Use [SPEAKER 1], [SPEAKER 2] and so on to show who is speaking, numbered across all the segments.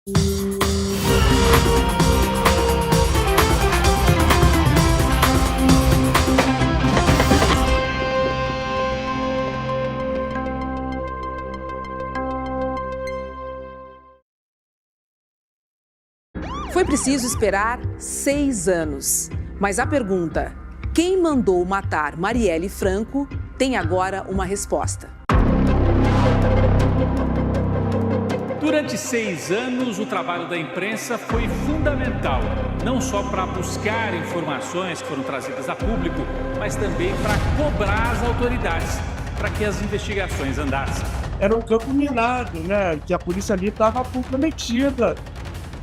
[SPEAKER 1] Foi preciso esperar 6 anos. Mas a pergunta, quem mandou matar Marielle Franco, tem agora uma resposta.
[SPEAKER 2] Durante 6 anos, o trabalho da imprensa foi fundamental, não só para buscar informações que foram trazidas a público, mas também para cobrar as autoridades, para que as investigações andassem.
[SPEAKER 3] Era um campo minado, né? Que a polícia ali estava comprometida.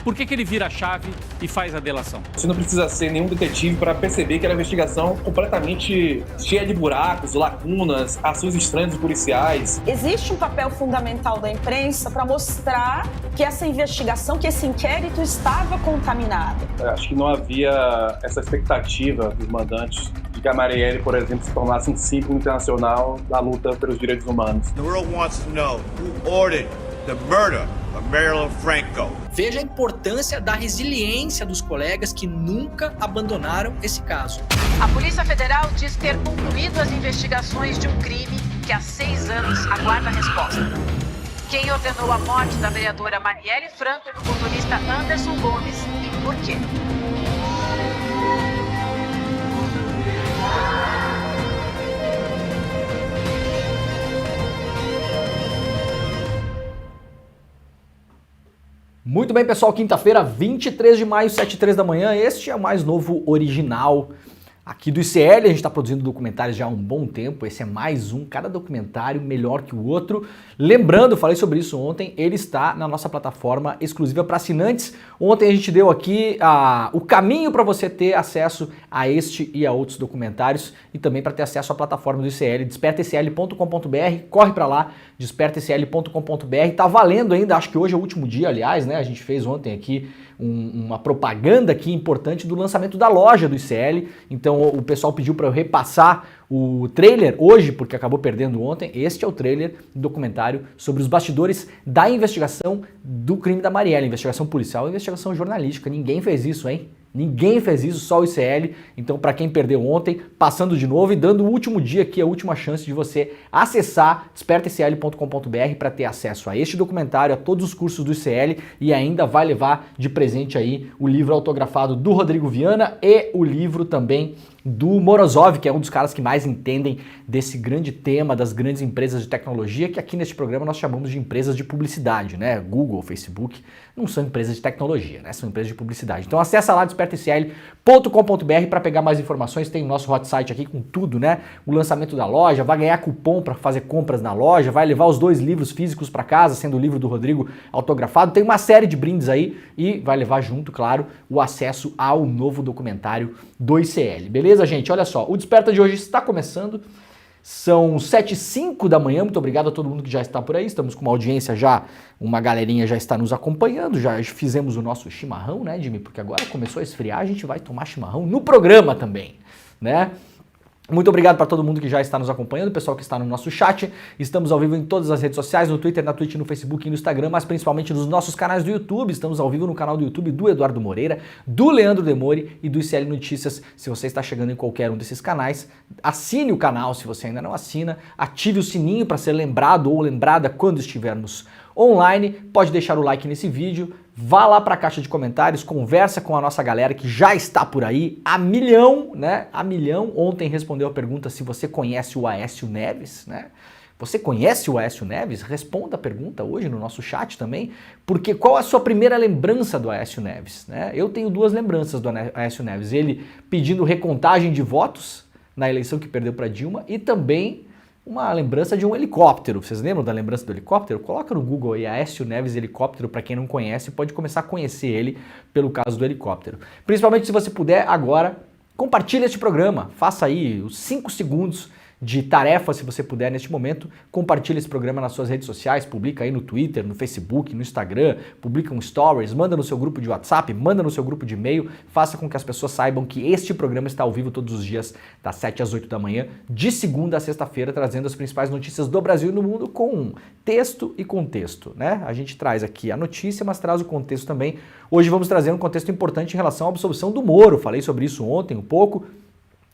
[SPEAKER 2] Por que ele vira a chave e faz a delação?
[SPEAKER 4] Você não precisa ser nenhum detetive para perceber que era uma investigação completamente cheia de buracos, lacunas, ações estranhas dos policiais.
[SPEAKER 5] Existe um papel fundamental da imprensa para mostrar que essa investigação, que esse inquérito estava contaminado.
[SPEAKER 4] Acho que não havia essa expectativa dos mandantes de que a Marielle, por exemplo, se tornasse um símbolo internacional da luta pelos direitos humanos.
[SPEAKER 6] The world wants to know who ordered the murder of Marielle Franco.
[SPEAKER 7] Veja a importância da resiliência dos colegas que nunca abandonaram esse caso.
[SPEAKER 8] A Polícia Federal diz ter concluído as investigações de um crime que há 6 anos aguarda a resposta. Quem ordenou a morte da vereadora Marielle Franco e do motorista Anderson Gomes e por quê?
[SPEAKER 9] Muito bem, pessoal, quinta-feira, 23 de maio, 7h03 da manhã, este é o mais novo original aqui do ICL. A gente está produzindo documentários já há um bom tempo, esse é mais um, cada documentário melhor que o outro. Lembrando, eu falei sobre isso ontem, ele está na nossa plataforma exclusiva para assinantes. Ontem a gente deu aqui o caminho para você ter acesso a este e a outros documentários e também para ter acesso à plataforma do ICL, despertacl.com.br, corre para lá, despertacl.com.br, tá valendo ainda, acho que hoje é o último dia, aliás, né? A gente fez ontem aqui uma propaganda aqui importante do lançamento da loja do ICL, então o pessoal pediu para eu repassar o trailer hoje, porque acabou perdendo ontem. Este é o trailer do documentário sobre os bastidores da investigação do crime da Marielle, investigação policial e investigação jornalística. Ninguém fez isso, hein? Ninguém fez isso, só o ICL. Então, para quem perdeu ontem, passando de novo e dando o último dia aqui, a última chance de você acessar despertacl.com.br para ter acesso a este documentário, a todos os cursos do ICL e ainda vai levar de presente aí o livro autografado do Rodrigo Viana e o livro também do Morozov, que é um dos caras que mais entendem desse grande tema das grandes empresas de tecnologia, que aqui neste programa nós chamamos de empresas de publicidade, né? Google, Facebook, não são empresas de tecnologia, né? São empresas de publicidade. Então acessa lá despertacl.com.br para pegar mais informações, tem o nosso hot site aqui com tudo, né? O lançamento da loja, vai ganhar cupom para fazer compras na loja, vai levar os 2 livros físicos para casa, sendo o livro do Rodrigo autografado, tem uma série de brindes aí e vai levar junto, claro, o acesso ao novo documentário do ICL, beleza, gente? Olha só, o Desperta de hoje está começando, são 7h05 da manhã, muito obrigado a todo mundo que já está por aí, estamos com uma audiência já, uma galerinha já está nos acompanhando, já fizemos o nosso chimarrão, né, Jimmy? Porque agora começou a esfriar, a gente vai tomar chimarrão no programa também, né? Muito obrigado para todo mundo que já está nos acompanhando, pessoal que está no nosso chat. Estamos ao vivo em todas as redes sociais, no Twitter, na Twitch, no Facebook e no Instagram, mas principalmente nos nossos canais do YouTube. Estamos ao vivo no canal do YouTube do Eduardo Moreira, do Leandro Demori e do ICL Notícias. Se você está chegando em qualquer um desses canais, assine o canal se você ainda não assina, ative o sininho para ser lembrado ou lembrada quando estivermos online, pode deixar o like nesse vídeo, vá lá para a caixa de comentários, conversa com a nossa galera que já está por aí, a milhão, né? A milhão. Ontem respondeu a pergunta se você conhece o Aécio Neves, né? Você conhece o Aécio Neves? Responda a pergunta hoje no nosso chat também, porque qual a sua primeira lembrança do Aécio Neves, né? Eu tenho 2 lembranças do Aécio Neves, ele pedindo recontagem de votos na eleição que perdeu para Dilma e também uma lembrança de um helicóptero. Vocês lembram da lembrança do helicóptero? Coloca no Google aí, Aécio Neves helicóptero, para quem não conhece, pode começar a conhecer ele pelo caso do helicóptero. Principalmente se você puder agora, compartilhe este programa, faça aí os 5 segundos de tarefa, se você puder neste momento, compartilha esse programa nas suas redes sociais, publica aí no Twitter, no Facebook, no Instagram, publica um stories, manda no seu grupo de WhatsApp, manda no seu grupo de e-mail, faça com que as pessoas saibam que este programa está ao vivo todos os dias, das 7 às 8 da manhã, de segunda a sexta-feira, trazendo as principais notícias do Brasil e do mundo com texto e contexto, né? A gente traz aqui a notícia, mas traz o contexto também. Hoje vamos trazer um contexto importante em relação à absolvição do Moro, falei sobre isso ontem um pouco.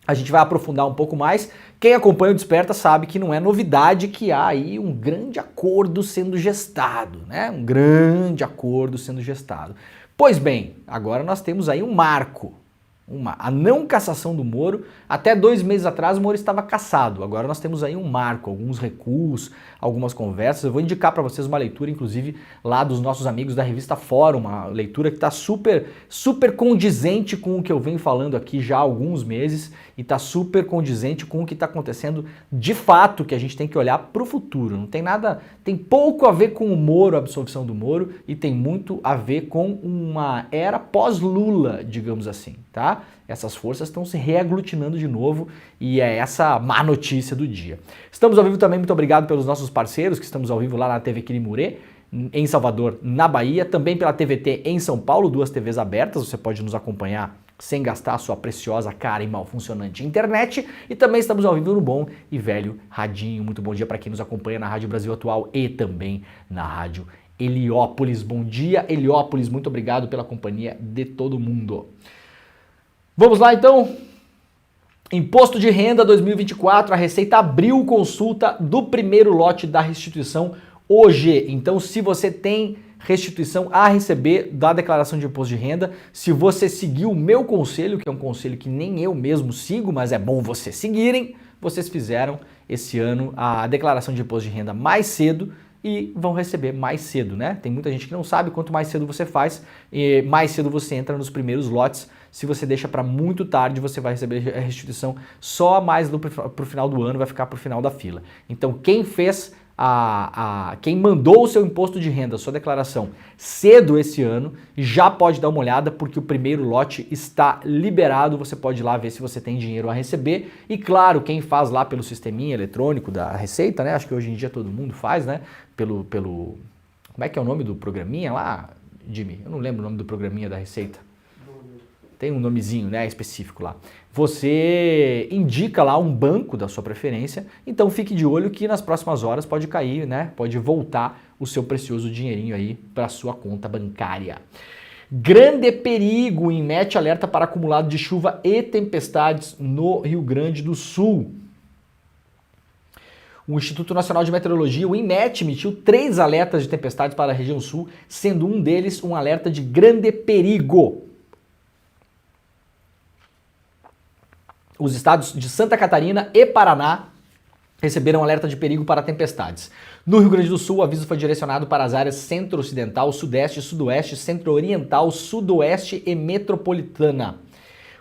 [SPEAKER 9] A gente vai aprofundar um pouco mais. Quem acompanha o Desperta sabe que não é novidade que há aí um grande acordo sendo gestado, né? Um grande acordo sendo gestado. Pois bem, agora nós temos aí um marco. A não cassação do Moro. Até 2 meses atrás o Moro estava cassado. Agora nós temos aí um marco, alguns recuos, algumas conversas. Eu vou indicar para vocês uma leitura, inclusive, lá dos nossos amigos da revista Fórum, uma leitura que está super condizente com o que eu venho falando aqui já há alguns meses e está super condizente com o que está acontecendo de fato, que a gente tem que olhar para o futuro. Não tem nada, tem pouco a ver com o Moro, a absolvição do Moro, e tem muito a ver com uma era pós-Lula, digamos assim, tá? Essas forças estão se reaglutinando de novo e é essa má notícia do dia. Estamos ao vivo também, muito obrigado pelos nossos parceiros, que estamos ao vivo lá na TV Quirimurê, em Salvador, na Bahia, também pela TVT em São Paulo, 2 TVs abertas, você pode nos acompanhar sem gastar a sua preciosa, cara e mal funcionante internet, e também estamos ao vivo no bom e velho radinho. Muito bom dia para quem nos acompanha na Rádio Brasil Atual e também na Rádio Heliópolis. Bom dia, Heliópolis, muito obrigado pela companhia de todo mundo. Vamos lá então, Imposto de Renda 2024, a Receita abriu consulta do primeiro lote da restituição hoje. Então, se você tem restituição a receber da declaração de imposto de renda, se você seguiu o meu conselho, que é um conselho que nem eu mesmo sigo, mas é bom vocês seguirem, vocês fizeram esse ano a declaração de imposto de renda mais cedo e vão receber mais cedo, né? Tem muita gente que não sabe, quanto mais cedo você faz, mais cedo você entra nos primeiros lotes. Se você deixa para muito tarde, você vai receber a restituição só mais para o final do ano, vai ficar para o final da fila. Então, quem fez quem mandou o seu imposto de renda, sua declaração cedo esse ano, já pode dar uma olhada, porque o primeiro lote está liberado. Você pode ir lá ver se você tem dinheiro a receber. E claro, quem faz lá pelo sisteminha eletrônico da Receita, né? Acho que hoje em dia todo mundo faz, né? Pelo como é que é o nome do programinha lá, Jimmy? Eu não lembro o nome do programinha da Receita. Tem um nomezinho, né, específico lá. Você indica lá um banco da sua preferência, então fique de olho que nas próximas horas pode cair, né, pode voltar o seu precioso dinheirinho aí para sua conta bancária. Grande perigo, INMET alerta para acumulado de chuva e tempestades no Rio Grande do Sul. O Instituto Nacional de Meteorologia, o INMET, emitiu 3 alertas de tempestades para a região sul, sendo um deles um alerta de grande perigo. Os estados de Santa Catarina e Paraná receberam alerta de perigo para tempestades. No Rio Grande do Sul, o aviso foi direcionado para as áreas centro-ocidental, sudeste, sudoeste, centro-oriental, sudoeste e metropolitana,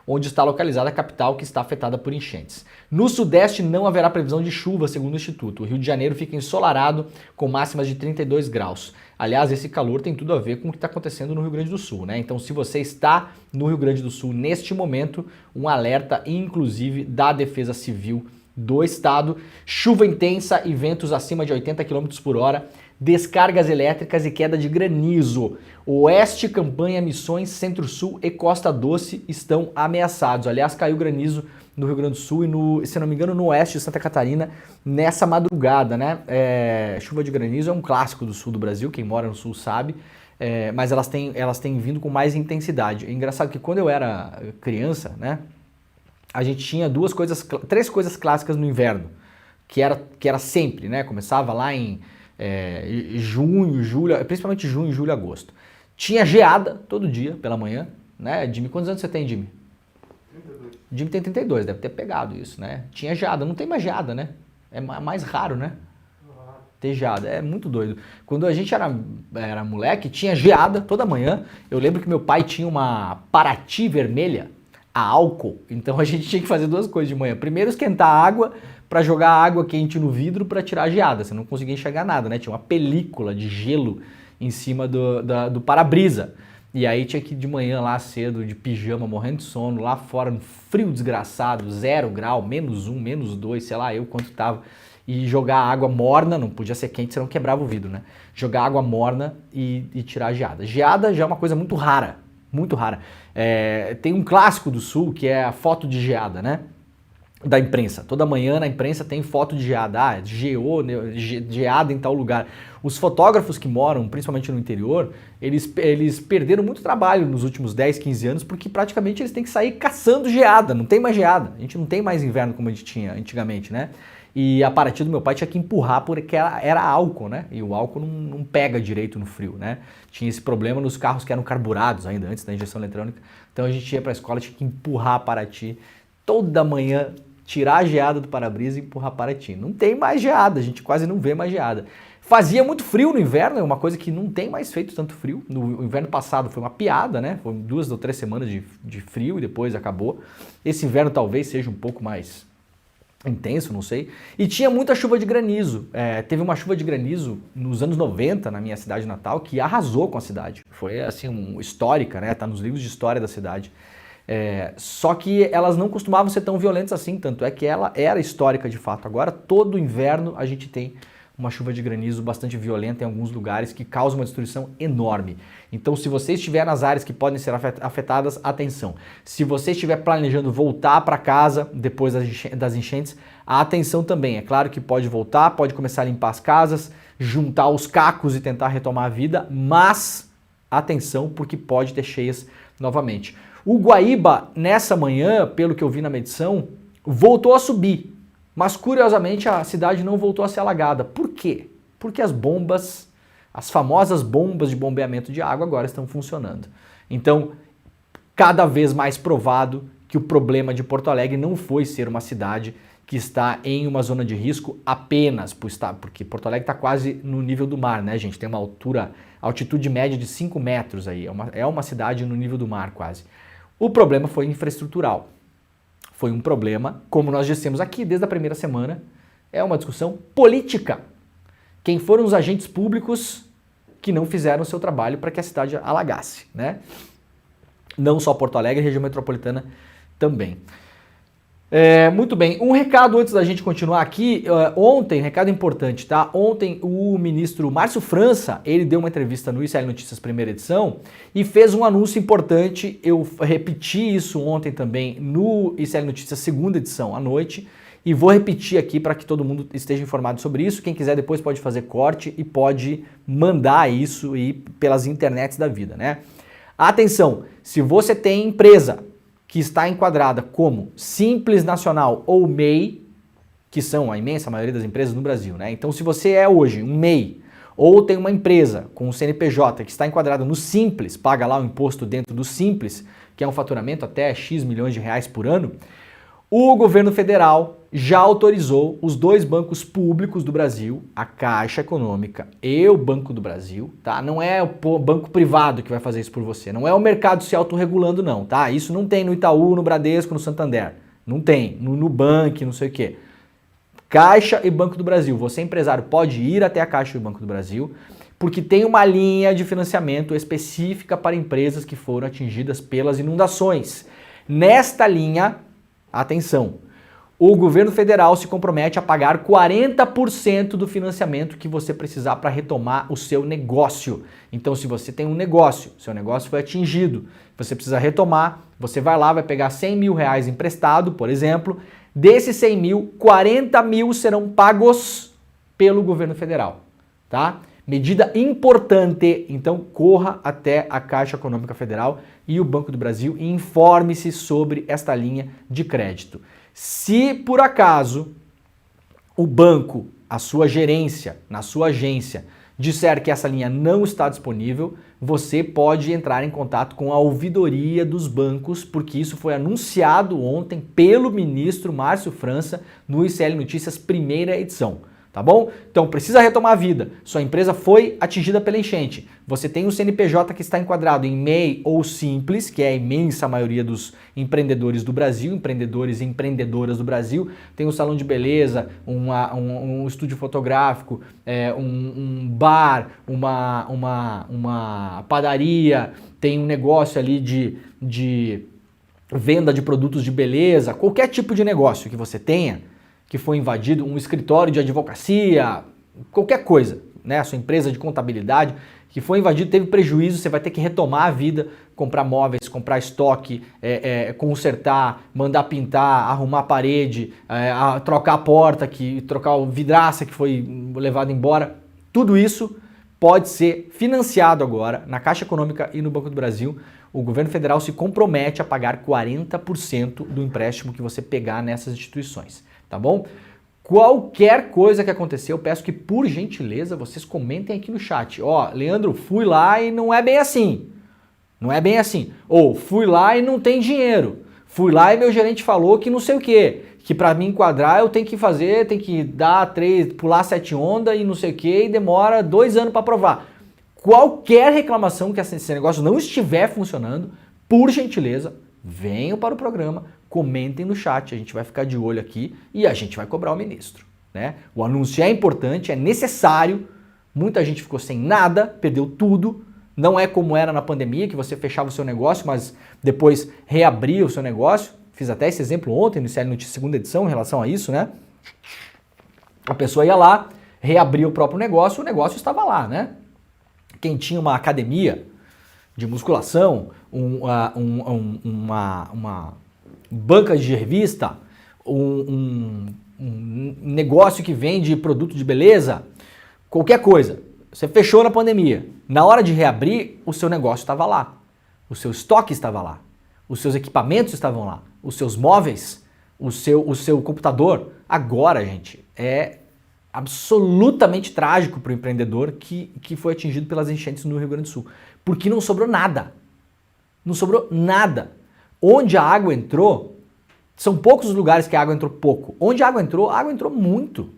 [SPEAKER 9] onde está localizada a capital, que está afetada por enchentes. No sudeste não haverá previsão de chuva, segundo o Instituto. O Rio de Janeiro fica ensolarado, com máximas de 32 graus. Aliás, esse calor tem tudo a ver com o que está acontecendo no Rio Grande do Sul, né? Então, se você está no Rio Grande do Sul neste momento, um alerta, inclusive, da Defesa Civil do Estado. Chuva intensa e ventos acima de 80 km por hora, descargas elétricas e queda de granizo. Oeste, Campanha, Missões, Centro-Sul e Costa Doce estão ameaçados. Aliás, caiu granizo no Rio Grande do Sul e, se não me engano, no oeste de Santa Catarina nessa madrugada, né? Chuva de granizo é um clássico do sul do Brasil, quem mora no sul sabe, mas elas têm vindo com mais intensidade. É engraçado que quando eu era criança, né, a gente tinha 3 coisas clássicas no inverno, que era sempre, né? Começava lá em junho, julho, principalmente junho, julho, agosto. Tinha geada todo dia pela manhã, né? Jimmy, quantos anos você tem, Jimmy? 32. Jimmy tem 32, deve ter pegado isso, né? Tinha geada, não tem mais geada, né? É mais raro, né? Ter geada, é muito doido. Quando a gente era moleque, tinha geada toda manhã. Eu lembro que meu pai tinha uma Paraty vermelha a álcool, então a gente tinha que fazer 2 coisas de manhã. Primeiro, esquentar a água para jogar água quente no vidro para tirar a geada. Você não conseguia enxergar nada, né? Tinha uma película de gelo em cima do para-brisa. E aí tinha que ir de manhã lá cedo, de pijama, morrendo de sono, lá fora, no frio desgraçado, 0 grau, -1, -2, sei lá eu quanto tava. E jogar água morna, não podia ser quente, senão quebrava o vidro, né? Jogar água morna e tirar a geada. Geada já é uma coisa muito rara, muito rara. Tem um clássico do Sul que é a foto de geada, né? Da imprensa. Toda manhã na imprensa tem foto de geada. Geou, geada em tal lugar. Os fotógrafos que moram, principalmente no interior, eles perderam muito trabalho nos últimos 10, 15 anos, porque praticamente eles têm que sair caçando geada. Não tem mais geada. A gente não tem mais inverno como a gente tinha antigamente, né? E a Paraty do meu pai tinha que empurrar porque era álcool, né? E o álcool não pega direito no frio, né? Tinha esse problema nos carros que eram carburados ainda, antes da injeção eletrônica. Então a gente ia para a escola, tinha que empurrar a Paraty toda manhã, tirar a geada do para-brisa e empurrar a Paraty. Não tem mais geada, a gente quase não vê mais geada. Fazia muito frio no inverno, é uma coisa que não tem mais feito tanto frio. No inverno passado foi uma piada, né? Foram 2 ou 3 semanas de frio e depois acabou. Esse inverno talvez seja um pouco mais intenso, não sei. E tinha muita chuva de granizo. Teve uma chuva de granizo nos anos 90 na minha cidade natal que arrasou com a cidade. Foi assim, histórica, né? Tá nos livros de história da cidade. Só que elas não costumavam ser tão violentas assim, tanto é que ela era histórica de fato. Agora, todo inverno a gente tem uma chuva de granizo bastante violenta em alguns lugares que causa uma destruição enorme. Então, se você estiver nas áreas que podem ser afetadas, atenção. Se você estiver planejando voltar para casa depois das enchentes, atenção também. É claro que pode voltar, pode começar a limpar as casas, juntar os cacos e tentar retomar a vida, mas atenção porque pode ter cheias novamente. O Guaíba, nessa manhã, pelo que eu vi na medição, voltou a subir. Mas, curiosamente, a cidade não voltou a ser alagada. Por quê? Porque as famosas bombas de bombeamento de água agora estão funcionando. Então, cada vez mais provado que o problema de Porto Alegre não foi ser uma cidade que está em uma zona de risco apenas porque Porto Alegre está quase no nível do mar, né, gente? Tem uma altitude média de 5 metros aí. É uma cidade no nível do mar quase. O problema foi infraestrutural. Foi um problema, como nós dissemos aqui desde a primeira semana, é uma discussão política. Quem foram os agentes públicos que não fizeram o seu trabalho para que a cidade alagasse, né? Não só Porto Alegre, região metropolitana também. Muito bem, um recado antes da gente continuar aqui. Ontem, recado importante, tá? Ontem o ministro Márcio França, ele deu uma entrevista no ICL Notícias primeira edição e fez um anúncio importante. Eu repeti isso ontem também no ICL Notícias segunda edição à noite e vou repetir aqui para que todo mundo esteja informado sobre isso. Quem quiser depois pode fazer corte e pode mandar isso aí pelas internets da vida, né? Atenção, se você tem empresa que está enquadrada como Simples Nacional ou MEI, que são a imensa maioria das empresas no Brasil, né? Então, se você é hoje um MEI ou tem uma empresa com um CNPJ que está enquadrada no Simples, paga lá o imposto dentro do Simples, que é um faturamento até X milhões de reais por ano, o governo federal já autorizou os 2 bancos públicos do Brasil, a Caixa Econômica e o Banco do Brasil, tá? Não é o banco privado que vai fazer isso por você, não é o mercado se autorregulando não, tá? Isso não tem no Itaú, no Bradesco, no Santander, não tem, no Nubank, não sei o quê. Caixa e Banco do Brasil, você empresário pode ir até a Caixa e o Banco do Brasil, porque tem uma linha de financiamento específica para empresas que foram atingidas pelas inundações. Nesta linha, atenção, o governo federal se compromete a pagar 40% do financiamento que você precisar para retomar o seu negócio. Então, se você tem um negócio, seu negócio foi atingido, você precisa retomar, você vai lá, vai pegar 100 mil reais emprestado, por exemplo, desses 100 mil, 40 mil serão pagos pelo governo federal, tá? Medida importante, então corra até a Caixa Econômica Federal e o Banco do Brasil e informe-se sobre esta linha de crédito. Se por acaso o banco, a sua gerência, na sua agência, disser que essa linha não está disponível, você pode entrar em contato com a ouvidoria dos bancos, porque isso foi anunciado ontem pelo ministro Márcio França no ICL Notícias primeira edição. Tá bom? Então precisa retomar a vida. Sua empresa foi atingida pela enchente. Você tem um CNPJ que está enquadrado em MEI ou Simples, que é a imensa maioria dos empreendedores do Brasil, empreendedores e empreendedoras do Brasil. Tem um salão de beleza, um estúdio fotográfico, um bar, uma padaria, tem um negócio ali de venda de produtos de beleza, qualquer tipo de negócio que você tenha, que foi invadido, um escritório de advocacia, qualquer coisa, né? A sua empresa de contabilidade que foi invadido, teve prejuízo, você vai ter que retomar a vida, comprar móveis, comprar estoque, consertar, mandar pintar, arrumar a parede, trocar a porta, trocar a vidraça que foi levada embora. Tudo isso pode ser financiado agora na Caixa Econômica e no Banco do Brasil. O governo federal se compromete a pagar 40% do empréstimo que você pegar nessas instituições, tá bom? Qualquer coisa que acontecer, eu peço que, por gentileza, vocês comentem aqui no chat. Ó, Leandro, fui lá e não é bem assim. Não é bem assim. Ou, fui lá e não tem dinheiro. Fui lá e meu gerente falou que não sei o quê. Que pra me enquadrar eu tenho que fazer, tem que pular 7 ondas e não sei o quê, e demora 2 anos para aprovar. Qualquer reclamação que esse negócio não estiver funcionando, por gentileza, venham para o programa, comentem no chat, a gente vai ficar de olho aqui e a gente vai cobrar o ministro, né? O anúncio é importante, é necessário, muita gente ficou sem nada, perdeu tudo, não é como era na pandemia, que você fechava o seu negócio, mas depois reabria o seu negócio. Fiz até esse exemplo ontem no CL Notícias segunda edição em relação a isso, né? A pessoa ia lá, reabria o próprio negócio, o negócio estava lá, né? Quem tinha uma academia de musculação, uma banca de revista, um negócio que vende produto de beleza, qualquer coisa. Você fechou na pandemia. Na hora de reabrir, o seu negócio estava lá. O seu estoque estava lá. Os seus equipamentos estavam lá. Os seus móveis, o seu computador. Agora, gente, é absolutamente trágico para o empreendedor que foi atingido pelas enchentes no Rio Grande do Sul. Porque não sobrou nada. Não sobrou nada. Onde a água entrou, são poucos os lugares que a água entrou pouco. Onde a água entrou muito.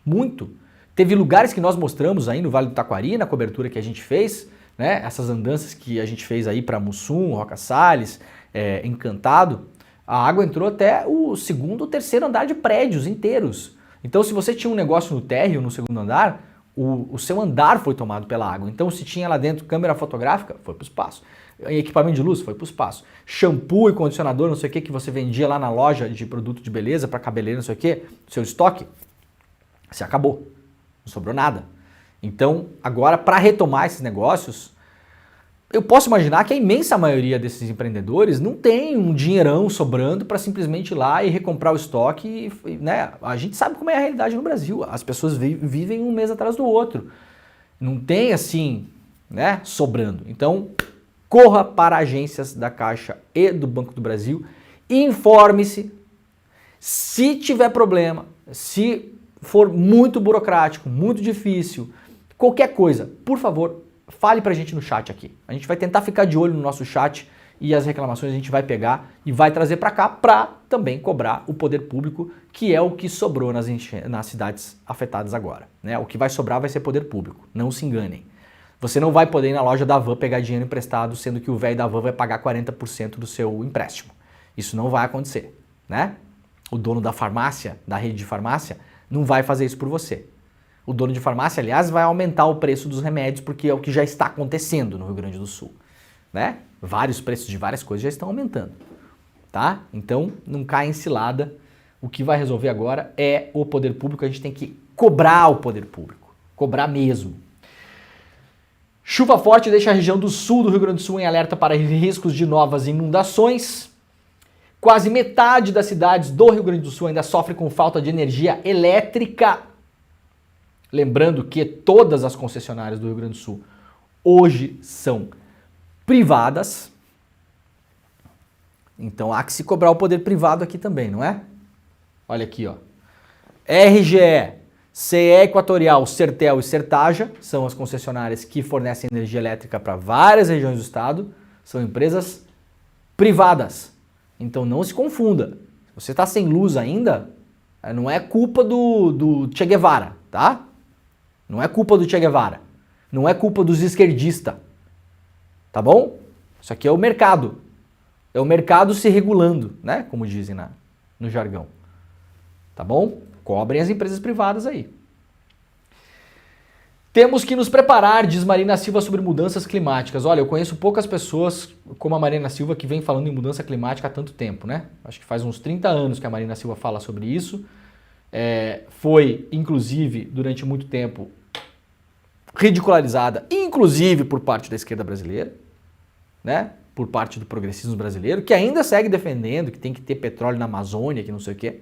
[SPEAKER 9] Muito. Teve lugares que nós mostramos aí no Vale do Taquari, na cobertura que a gente fez, né? Essas andanças que a gente fez aí para Mussum, Roca Salles, Encantado. A água entrou até o 2º ou 3º andar de prédios inteiros. Então, se você tinha um negócio no térreo, no 2º andar, o seu andar foi tomado pela água. Então, se tinha lá dentro câmera fotográfica, foi para o espaço. Equipamento de luz, foi para o espaço. Shampoo e condicionador, não sei o que você vendia lá na loja de produto de beleza para cabeleira, não sei o que, seu estoque, se acabou. Não sobrou nada. Então, agora, para retomar esses negócios, eu posso imaginar que a imensa maioria desses empreendedores não tem um dinheirão sobrando para simplesmente ir lá e recomprar o estoque, né? A gente sabe como é a realidade no Brasil. As pessoas vivem um mês atrás do outro. Não tem assim, né, sobrando. Então, corra para agências da Caixa e do Banco do Brasil e informe-se. Se tiver problema, se for muito burocrático, muito difícil, qualquer coisa, por favor, fale pra gente no chat aqui. A gente vai tentar ficar de olho no nosso chat e as reclamações a gente vai pegar e vai trazer para cá para também cobrar o poder público, que é o que sobrou nas cidades afetadas agora, né? O que vai sobrar vai ser poder público, não se enganem. Você não vai poder ir na loja da Van pegar dinheiro emprestado, sendo que o velho da Van vai pagar 40% do seu empréstimo. Isso não vai acontecer, né? O dono da farmácia, da rede de farmácia, não vai fazer isso por você. O dono de farmácia, aliás, vai aumentar o preço dos remédios, porque é o que já está acontecendo no Rio Grande do Sul, né? Vários preços de várias coisas já estão aumentando, tá? Então, não caia em cilada. O que vai resolver agora é o poder público. A gente tem que cobrar o poder público, cobrar mesmo. Chuva forte deixa a região do sul do Rio Grande do Sul em alerta para riscos de novas inundações. Quase metade das cidades do Rio Grande do Sul ainda sofre com falta de energia elétrica. Lembrando que todas as concessionárias do Rio Grande do Sul hoje são privadas. Então há que se cobrar o poder privado aqui também, não é? Olha aqui, ó. RGE, CE Equatorial, Sertel e Sertaja são as concessionárias que fornecem energia elétrica para várias regiões do estado. São empresas privadas. Então não se confunda. Se você está sem luz ainda, não é culpa do Che Guevara, tá? Não é culpa do Che Guevara. Não é culpa dos esquerdistas. Tá bom? Isso aqui é o mercado. É o mercado se regulando, né? Como dizem no jargão. Tá bom? Cobrem as empresas privadas aí. Temos que nos preparar, diz Marina Silva, sobre mudanças climáticas. Olha, eu conheço poucas pessoas como a Marina Silva que vem falando em mudança climática há tanto tempo, né? Acho que faz uns 30 anos que a Marina Silva fala sobre isso. Foi, inclusive, durante muito tempo, ridicularizada, inclusive por parte da esquerda brasileira, né? Por parte do progressismo brasileiro, que ainda segue defendendo que tem que ter petróleo na Amazônia, que não sei o quê.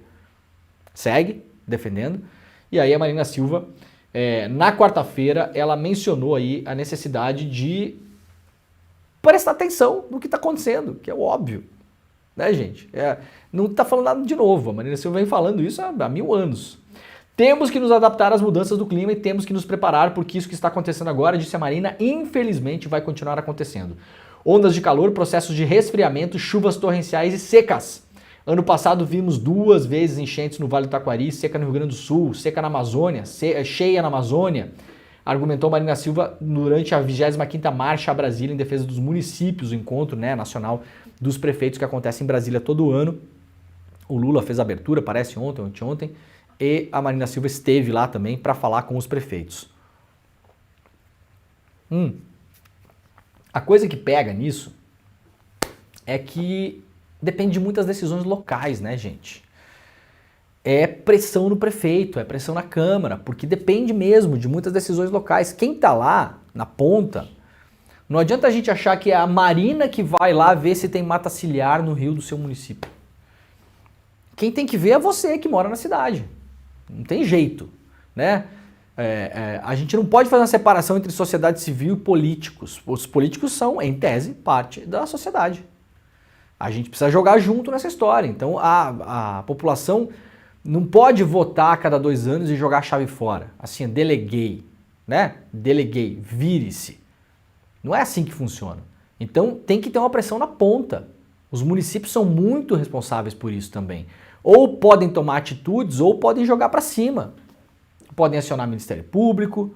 [SPEAKER 9] Segue defendendo. E aí a Marina Silva, na quarta-feira, ela mencionou aí a necessidade de prestar atenção no que está acontecendo, que é óbvio, né, gente? Não está falando nada de novo, a Marina Silva vem falando isso há 1000 anos. Temos que nos adaptar às mudanças do clima e temos que nos preparar, porque isso que está acontecendo agora, disse a Marina, infelizmente vai continuar acontecendo. Ondas de calor, processos de resfriamento, chuvas torrenciais e secas. Ano passado vimos 2 vezes enchentes no Vale do Taquari, seca no Rio Grande do Sul, seca na Amazônia, cheia na Amazônia, argumentou Marina Silva durante a 25ª Marcha a Brasília em defesa dos municípios, o encontro, né, nacional dos prefeitos que acontece em Brasília todo ano. O Lula fez a abertura, parece ontem, anteontem, e a Marina Silva esteve lá também para falar com os prefeitos. A coisa que pega nisso é que depende de muitas decisões locais, né, gente? É pressão no prefeito, é pressão na Câmara, porque depende mesmo de muitas decisões locais. Quem tá lá, na ponta, não adianta a gente achar que é a Marina que vai lá ver se tem mata ciliar no rio do seu município. Quem tem que ver é você que mora na cidade. Não tem jeito, né? A gente não pode fazer uma separação entre sociedade civil e políticos. Os políticos são, em tese, parte da sociedade. A gente precisa jogar junto nessa história. Então a população não pode votar a cada 2 anos e jogar a chave fora. Assim, deleguei, né? Deleguei, vire-se. Não é assim que funciona. Então tem que ter uma pressão na ponta. Os municípios são muito responsáveis por isso também. Ou podem tomar atitudes ou podem jogar para cima. Podem acionar o Ministério Público,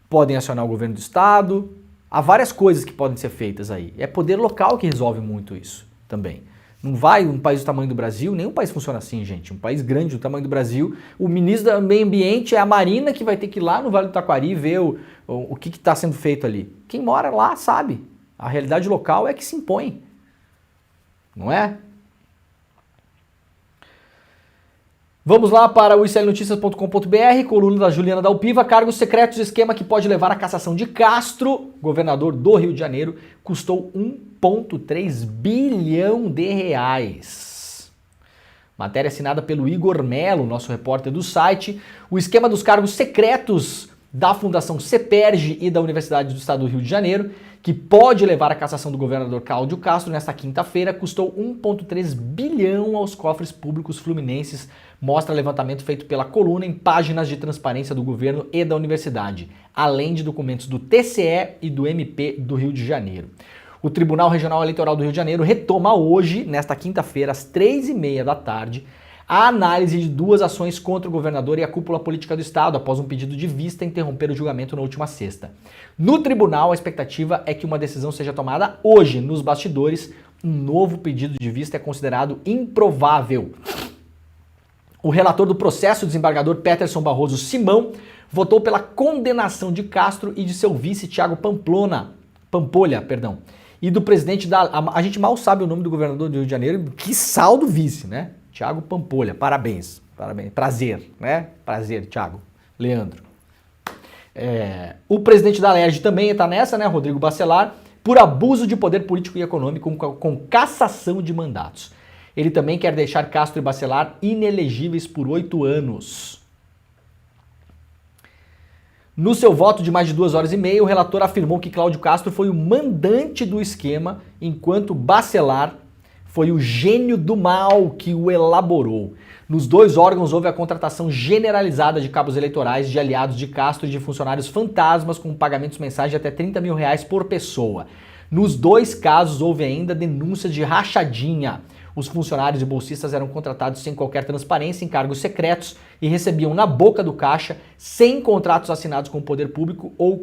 [SPEAKER 9] podem acionar o governo do estado. Há várias coisas que podem ser feitas aí. É poder local que resolve muito isso também. Não vai um país do tamanho do Brasil, nenhum país funciona assim, gente. Um país grande do tamanho do Brasil, o ministro do Meio Ambiente é a Marina que vai ter que ir lá no Vale do Taquari ver o que está sendo feito ali. Quem mora lá sabe. A realidade local é que se impõe. Não é? Vamos lá para o iclnoticias.com.br, coluna da Juliana Dalpiva, cargos secretos, esquema que pode levar à cassação de Castro, governador do Rio de Janeiro, custou 1,3 bilhão de reais. Matéria assinada pelo Igor Melo, nosso repórter do site. O esquema dos cargos secretos da Fundação CEPERJ e da Universidade do Estado do Rio de Janeiro, que pode levar à cassação do governador Cláudio Castro nesta quinta-feira, custou 1,3 bilhão aos cofres públicos fluminenses, mostra levantamento feito pela coluna em páginas de transparência do governo e da universidade, além de documentos do TCE e do MP do Rio de Janeiro. O Tribunal Regional Eleitoral do Rio de Janeiro retoma hoje, nesta quinta-feira, às 3h30 da tarde, a análise de 2 ações contra o governador e a cúpula política do Estado, após um pedido de vista interromper o julgamento na última sexta. No tribunal, a expectativa é que uma decisão seja tomada hoje. Nos bastidores, um novo pedido de vista é considerado improvável. O relator do processo, o desembargador Peterson Barroso Simão, votou pela condenação de Castro e de seu vice, Thiago Pampolha, e do presidente da... A gente mal sabe o nome do governador do Rio de Janeiro, que saldo vice, né? Thiago Pampolha, parabéns, prazer, né? Prazer, Thiago, Leandro. O presidente da Alerj também está nessa, né? Rodrigo Bacelar, por abuso de poder político e econômico com cassação de mandatos. Ele também quer deixar Castro e Bacelar inelegíveis por 8 anos. No seu voto de mais de 2 horas e meia, o relator afirmou que Cláudio Castro foi o mandante do esquema, enquanto Bacelar foi o gênio do mal que o elaborou. Nos 2 órgãos houve a contratação generalizada de cabos eleitorais, de aliados de Castro e de funcionários fantasmas com pagamentos mensais de até R$30 mil por pessoa. Nos 2 casos houve ainda denúncia de rachadinha. Os funcionários e bolsistas eram contratados sem qualquer transparência em cargos secretos e recebiam na boca do caixa, sem contratos assinados com o poder público ou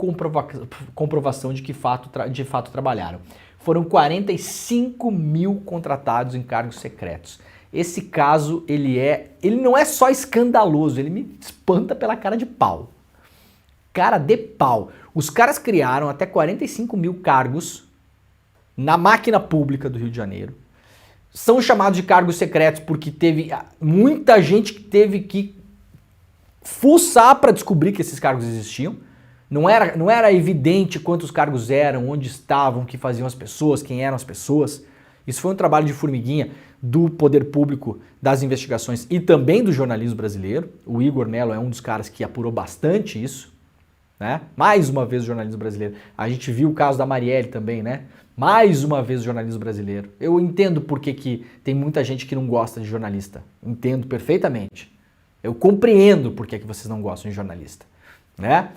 [SPEAKER 9] comprovação de que de fato trabalharam. Foram 45 mil contratados em cargos secretos. Esse caso, ele não é só escandaloso, ele me espanta pela cara de pau. Cara de pau. Os caras criaram até 45 mil cargos na máquina pública do Rio de Janeiro. São chamados de cargos secretos porque teve muita gente que teve que fuçar para descobrir que esses cargos existiam. Não era evidente quantos cargos eram, onde estavam, o que faziam as pessoas, quem eram as pessoas. Isso foi um trabalho de formiguinha do poder público, das investigações e também do jornalismo brasileiro. O Igor Mello é um dos caras que apurou bastante isso, né? Mais uma vez o jornalismo brasileiro. A gente viu o caso da Marielle também, né? Mais uma vez o jornalismo brasileiro. Eu entendo por que tem muita gente que não gosta de jornalista. Entendo perfeitamente. Eu compreendo por que vocês não gostam de jornalista, né?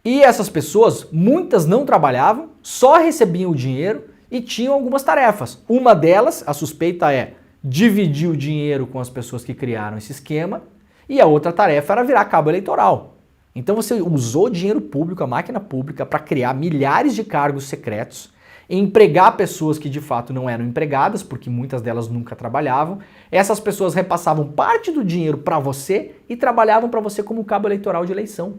[SPEAKER 9] E essas pessoas, muitas não trabalhavam, só recebiam o dinheiro e tinham algumas tarefas. Uma delas, a suspeita é dividir o dinheiro com as pessoas que criaram esse esquema, e a outra tarefa era virar cabo eleitoral. Então você usou dinheiro público, a máquina pública, para criar milhares de cargos secretos, empregar pessoas que de fato não eram empregadas, porque muitas delas nunca trabalhavam. Essas pessoas repassavam parte do dinheiro para você e trabalhavam para você como cabo eleitoral de eleição.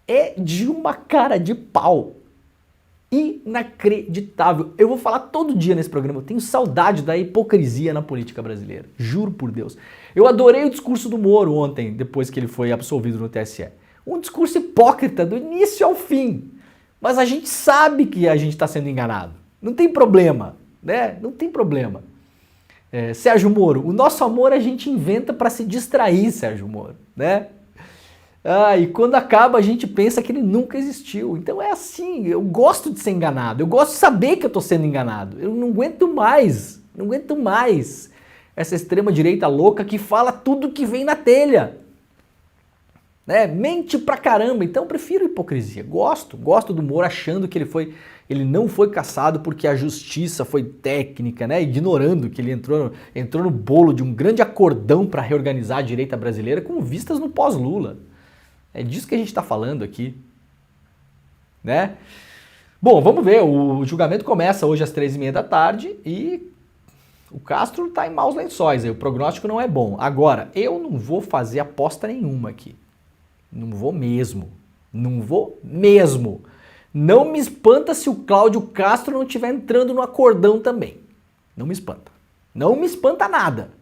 [SPEAKER 9] É de uma cara de pau. Inacreditável. Eu vou falar todo dia nesse programa, eu tenho saudade da hipocrisia na política brasileira. Juro por Deus. Eu adorei o discurso do Moro ontem, depois que ele foi absolvido no TSE. Um discurso hipócrita do início ao fim. Mas a gente sabe que a gente está sendo enganado. Não tem problema, né? Não tem problema. Sérgio Moro, o nosso amor a gente inventa para se distrair, Sérgio Moro, né? E quando acaba a gente pensa que ele nunca existiu. Então é assim, eu gosto de ser enganado, eu gosto de saber que eu estou sendo enganado. Eu não aguento mais essa extrema direita louca que fala tudo que vem na telha. Né? Mente pra caramba, então eu prefiro hipocrisia. Gosto do Moro achando que ele não foi caçado porque a justiça foi técnica, né? Ignorando que ele entrou no bolo de um grande acordão para reorganizar a direita brasileira com vistas no pós-Lula. É disso que a gente está falando aqui, né? Bom, vamos ver, o julgamento começa hoje às 15h30 da tarde e o Castro está em maus lençóis, o prognóstico não é bom. Agora, eu não vou fazer aposta nenhuma aqui, não vou mesmo. Não me espanta se o Cláudio Castro não estiver entrando no acordão também, não me espanta nada.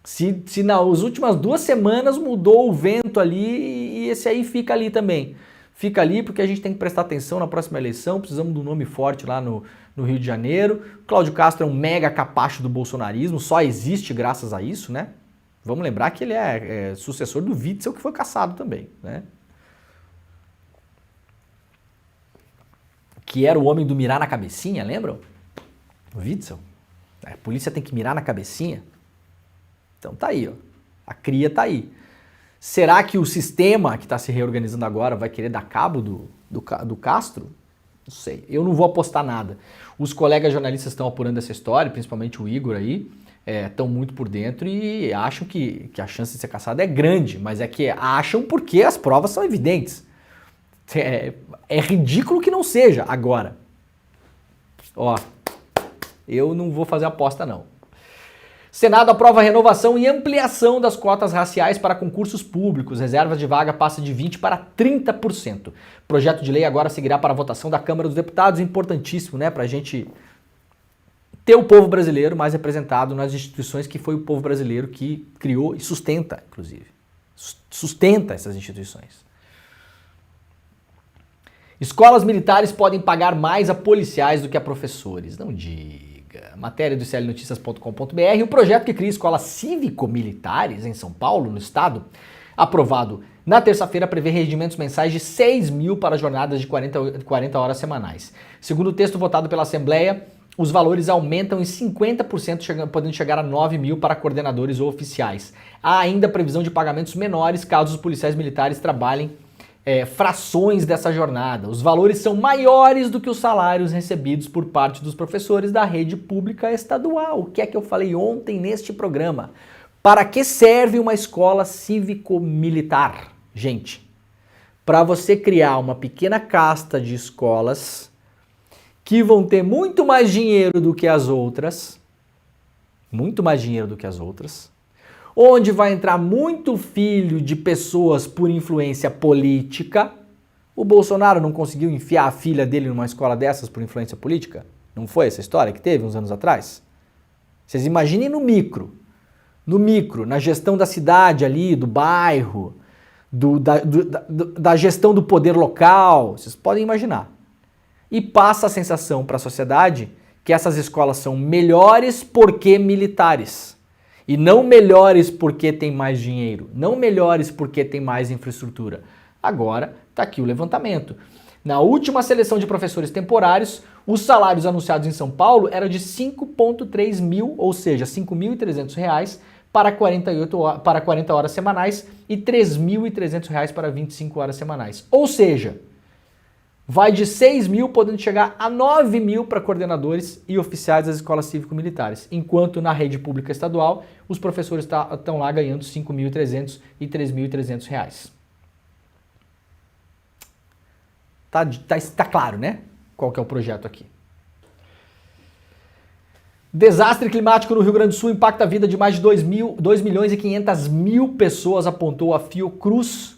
[SPEAKER 9] Se nas últimas 2 semanas mudou o vento ali e esse aí fica ali também. Fica ali porque a gente tem que prestar atenção na próxima eleição, precisamos de um nome forte lá no Rio de Janeiro. Cláudio Castro é um mega capacho do bolsonarismo, só existe graças a isso, né? Vamos lembrar que ele é sucessor do Witzel, que foi caçado também, né? Que era o homem do mirar na cabecinha, lembram? O Witzel. A polícia tem que mirar na cabecinha. Então tá aí, ó. A cria tá aí. Será que o sistema que está se reorganizando agora vai querer dar cabo do Castro? Não sei. Eu não vou apostar nada. Os colegas jornalistas estão apurando essa história, principalmente o Igor aí, estão muito por dentro e acham que a chance de ser caçado é grande, mas é que acham porque as provas são evidentes. É ridículo que não seja. Agora, ó, eu não vou fazer aposta não. Senado aprova a renovação e ampliação das cotas raciais para concursos públicos. Reservas de vaga passa de 20% para 30%. Projeto de lei agora seguirá para a votação da Câmara dos Deputados. Importantíssimo, né? Para a gente ter o povo brasileiro mais representado nas instituições que foi o povo brasileiro que criou e sustenta, inclusive. Sustenta essas instituições. Escolas militares podem pagar mais a policiais do que a professores. Não diga. Matéria do clnoticias.com.br. O projeto que cria escolas cívico-militares em São Paulo, no estado, aprovado na terça-feira, prevê rendimentos mensais de 6 mil para jornadas de 40 horas semanais. Segundo o texto votado pela Assembleia, os valores aumentam em 50%, podendo chegar a 9 mil para coordenadores ou oficiais. Há ainda previsão de pagamentos menores caso os policiais militares trabalhem frações dessa jornada. Os valores são maiores do que os salários recebidos por parte dos professores da rede pública estadual. O que é que eu falei ontem neste programa? Para que serve uma escola cívico-militar? Gente, para você criar uma pequena casta de escolas que vão ter muito mais dinheiro do que as outras, onde vai entrar muito filho de pessoas por influência política. O Bolsonaro não conseguiu enfiar a filha dele numa escola dessas por influência política? Não foi essa história que teve uns anos atrás? Vocês imaginem no micro, na gestão da cidade ali, do bairro, da gestão do poder local, vocês podem imaginar. E passa a sensação para a sociedade que essas escolas são melhores porque militares. E não melhores porque tem mais dinheiro, não melhores porque tem mais infraestrutura. Agora está aqui o levantamento. Na última seleção de professores temporários, os salários anunciados em São Paulo eram de 5,3 mil, ou seja, R$ 5.300 para 40 horas semanais e R$ 3.300 para 25 horas semanais. Ou seja, vai de 6 mil podendo chegar a 9 mil para coordenadores e oficiais das escolas cívico-militares, enquanto na rede pública estadual os professores estão lá ganhando R$ 5.300 e R$ 3.300. Tá claro, né? Qual que é o projeto aqui. Desastre climático no Rio Grande do Sul impacta a vida de mais de 2.500.000 pessoas, apontou a Fiocruz.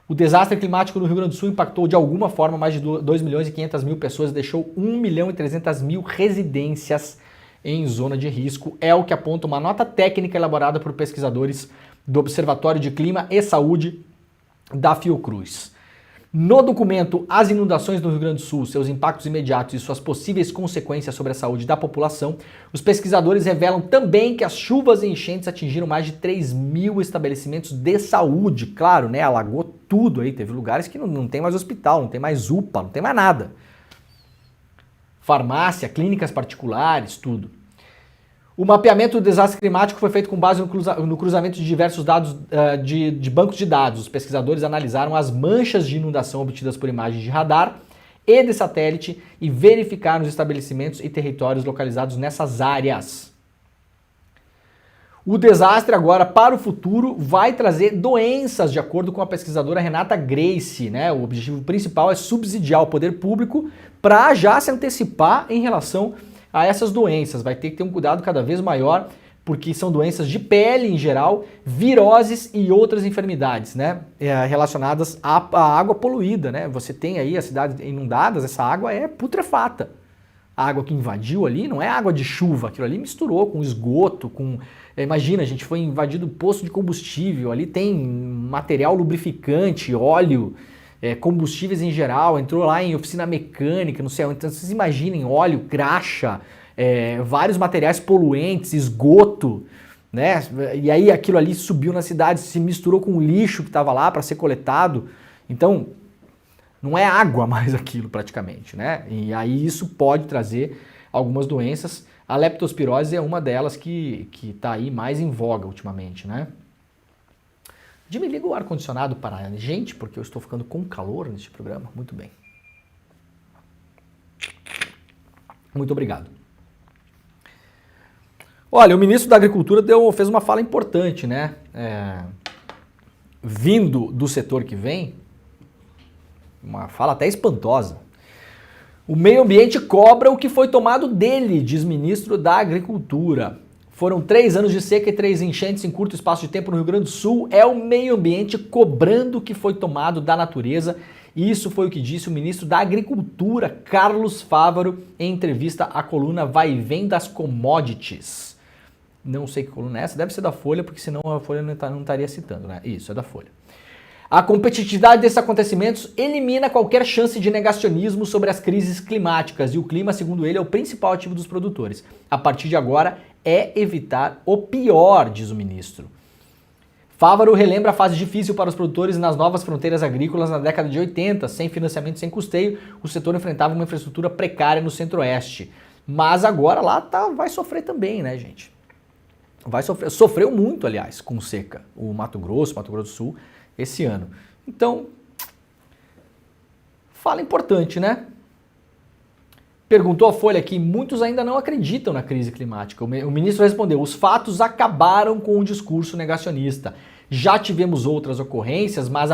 [SPEAKER 9] O desastre climático no Rio Grande do Sul impactou de alguma forma mais de 2.500.000 pessoas e deixou 1.300.000 residências em zona de risco. É o que aponta uma nota técnica elaborada por pesquisadores do Observatório de Clima e Saúde da Fiocruz. No documento As Inundações no Rio Grande do Sul, seus impactos imediatos e suas possíveis consequências sobre a saúde da população, os pesquisadores revelam também que as chuvas e enchentes atingiram mais de 3 mil estabelecimentos de saúde. Claro, né? Alagou tudo aí. Teve lugares que não tem mais hospital, não tem mais UPA, não tem mais nada. Farmácia, clínicas particulares, tudo. O mapeamento do desastre climático foi feito com base no cruzamento de diversos dados de bancos de dados. Os pesquisadores analisaram as manchas de inundação obtidas por imagens de radar e de satélite e verificaram os estabelecimentos e territórios localizados nessas áreas. O desastre agora, para o futuro, vai trazer doenças, de acordo com a pesquisadora Renata Grace, né? O objetivo principal é subsidiar o poder público para já se antecipar em relação a essas doenças. Vai ter que ter um cuidado cada vez maior, porque são doenças de pele em geral, viroses e outras enfermidades, né? Relacionadas à água poluída, né? Você tem aí as cidades inundadas, essa água é putrefata. A água que invadiu ali não é água de chuva, aquilo ali misturou com esgoto, com... Imagina, a gente foi invadido poço de combustível, ali tem material lubrificante, óleo, combustíveis em geral, entrou lá em oficina mecânica, não sei, então vocês imaginem óleo, graxa, vários materiais poluentes, esgoto, né? E aí aquilo ali subiu na cidade, se misturou com o lixo que estava lá para ser coletado, então não é água mais aquilo praticamente, né? E aí isso pode trazer algumas doenças. A leptospirose é uma delas que está aí mais em voga ultimamente, né? Jimmy, liga o ar-condicionado para a gente, porque eu estou ficando com calor neste programa. Muito bem. Muito obrigado. Olha, o ministro da Agricultura fez uma fala importante, né? Vindo do setor que vem, uma fala até espantosa. O meio ambiente cobra o que foi tomado dele, diz ministro da Agricultura. Foram 3 anos de seca e 3 enchentes em curto espaço de tempo no Rio Grande do Sul. É o meio ambiente cobrando o que foi tomado da natureza. Isso foi o que disse o ministro da Agricultura, Carlos Fávaro, em entrevista à coluna Vai e Vem das Commodities. Não sei que coluna é essa, deve ser da Folha, porque senão a Folha não estaria citando, né? Isso, é da Folha. A competitividade desses acontecimentos elimina qualquer chance de negacionismo sobre as crises climáticas e o clima, segundo ele, é o principal ativo dos produtores. A partir de agora, é evitar o pior, diz o ministro. Fávaro relembra a fase difícil para os produtores nas novas fronteiras agrícolas na década de 80, sem financiamento, sem custeio, o setor enfrentava uma infraestrutura precária no centro-oeste. Mas agora lá vai sofrer também, né, gente? Vai sofrer, sofreu muito, aliás, com seca, o Mato Grosso do Sul, esse ano. Então, fala importante, né? Perguntou a Folha aqui, muitos ainda não acreditam na crise climática. O ministro respondeu, os fatos acabaram com o discurso negacionista. Já tivemos outras ocorrências, mas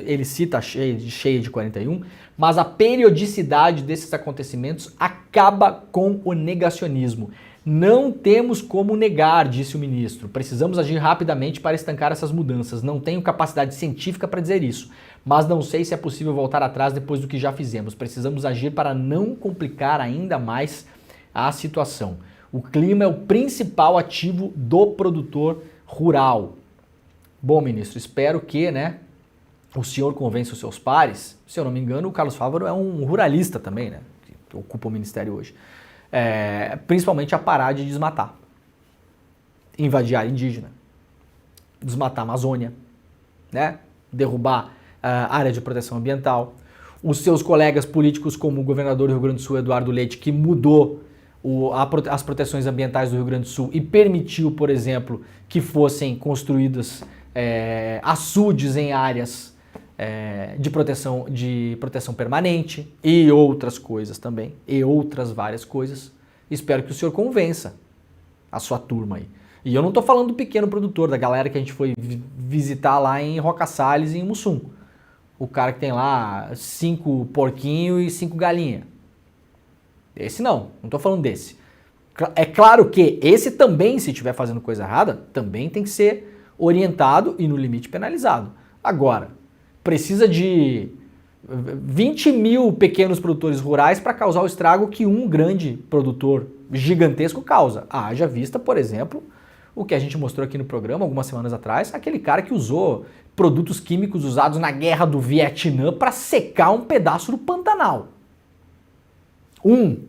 [SPEAKER 9] ele cita cheia de 41, mas a periodicidade desses acontecimentos acaba com o negacionismo. Não temos como negar, disse o ministro. Precisamos agir rapidamente para estancar essas mudanças. Não tenho capacidade científica para dizer isso, mas não sei se é possível voltar atrás depois do que já fizemos. Precisamos agir para não complicar ainda mais a situação. O clima é o principal ativo do produtor rural. Bom, ministro, espero que, o senhor convença os seus pares. Se eu não me engano, o Carlos Fávaro é um ruralista também, que ocupa o ministério hoje. Principalmente a parar de desmatar, invadir área indígena, desmatar a Amazônia, derrubar a área de proteção ambiental. Os seus colegas políticos, como o governador do Rio Grande do Sul, Eduardo Leite, que mudou as proteções ambientais do Rio Grande do Sul e permitiu, por exemplo, que fossem construídas açudes em áreas de proteção permanente e outras coisas também, e outras várias coisas. Espero que o senhor convença a sua turma aí. E eu não estou falando do pequeno produtor, da galera que a gente foi visitar lá em Roca Salles e em Mussum. O cara que tem lá 5 porquinhos e 5 galinhas. Esse não estou falando desse. É claro que esse também, se estiver fazendo coisa errada, também tem que ser orientado e no limite penalizado. Agora, precisa de 20 mil pequenos produtores rurais para causar o estrago que um grande produtor gigantesco causa. Haja vista, por exemplo, o que a gente mostrou aqui no programa algumas semanas atrás, aquele cara que usou produtos químicos usados na guerra do Vietnã para secar um pedaço do Pantanal.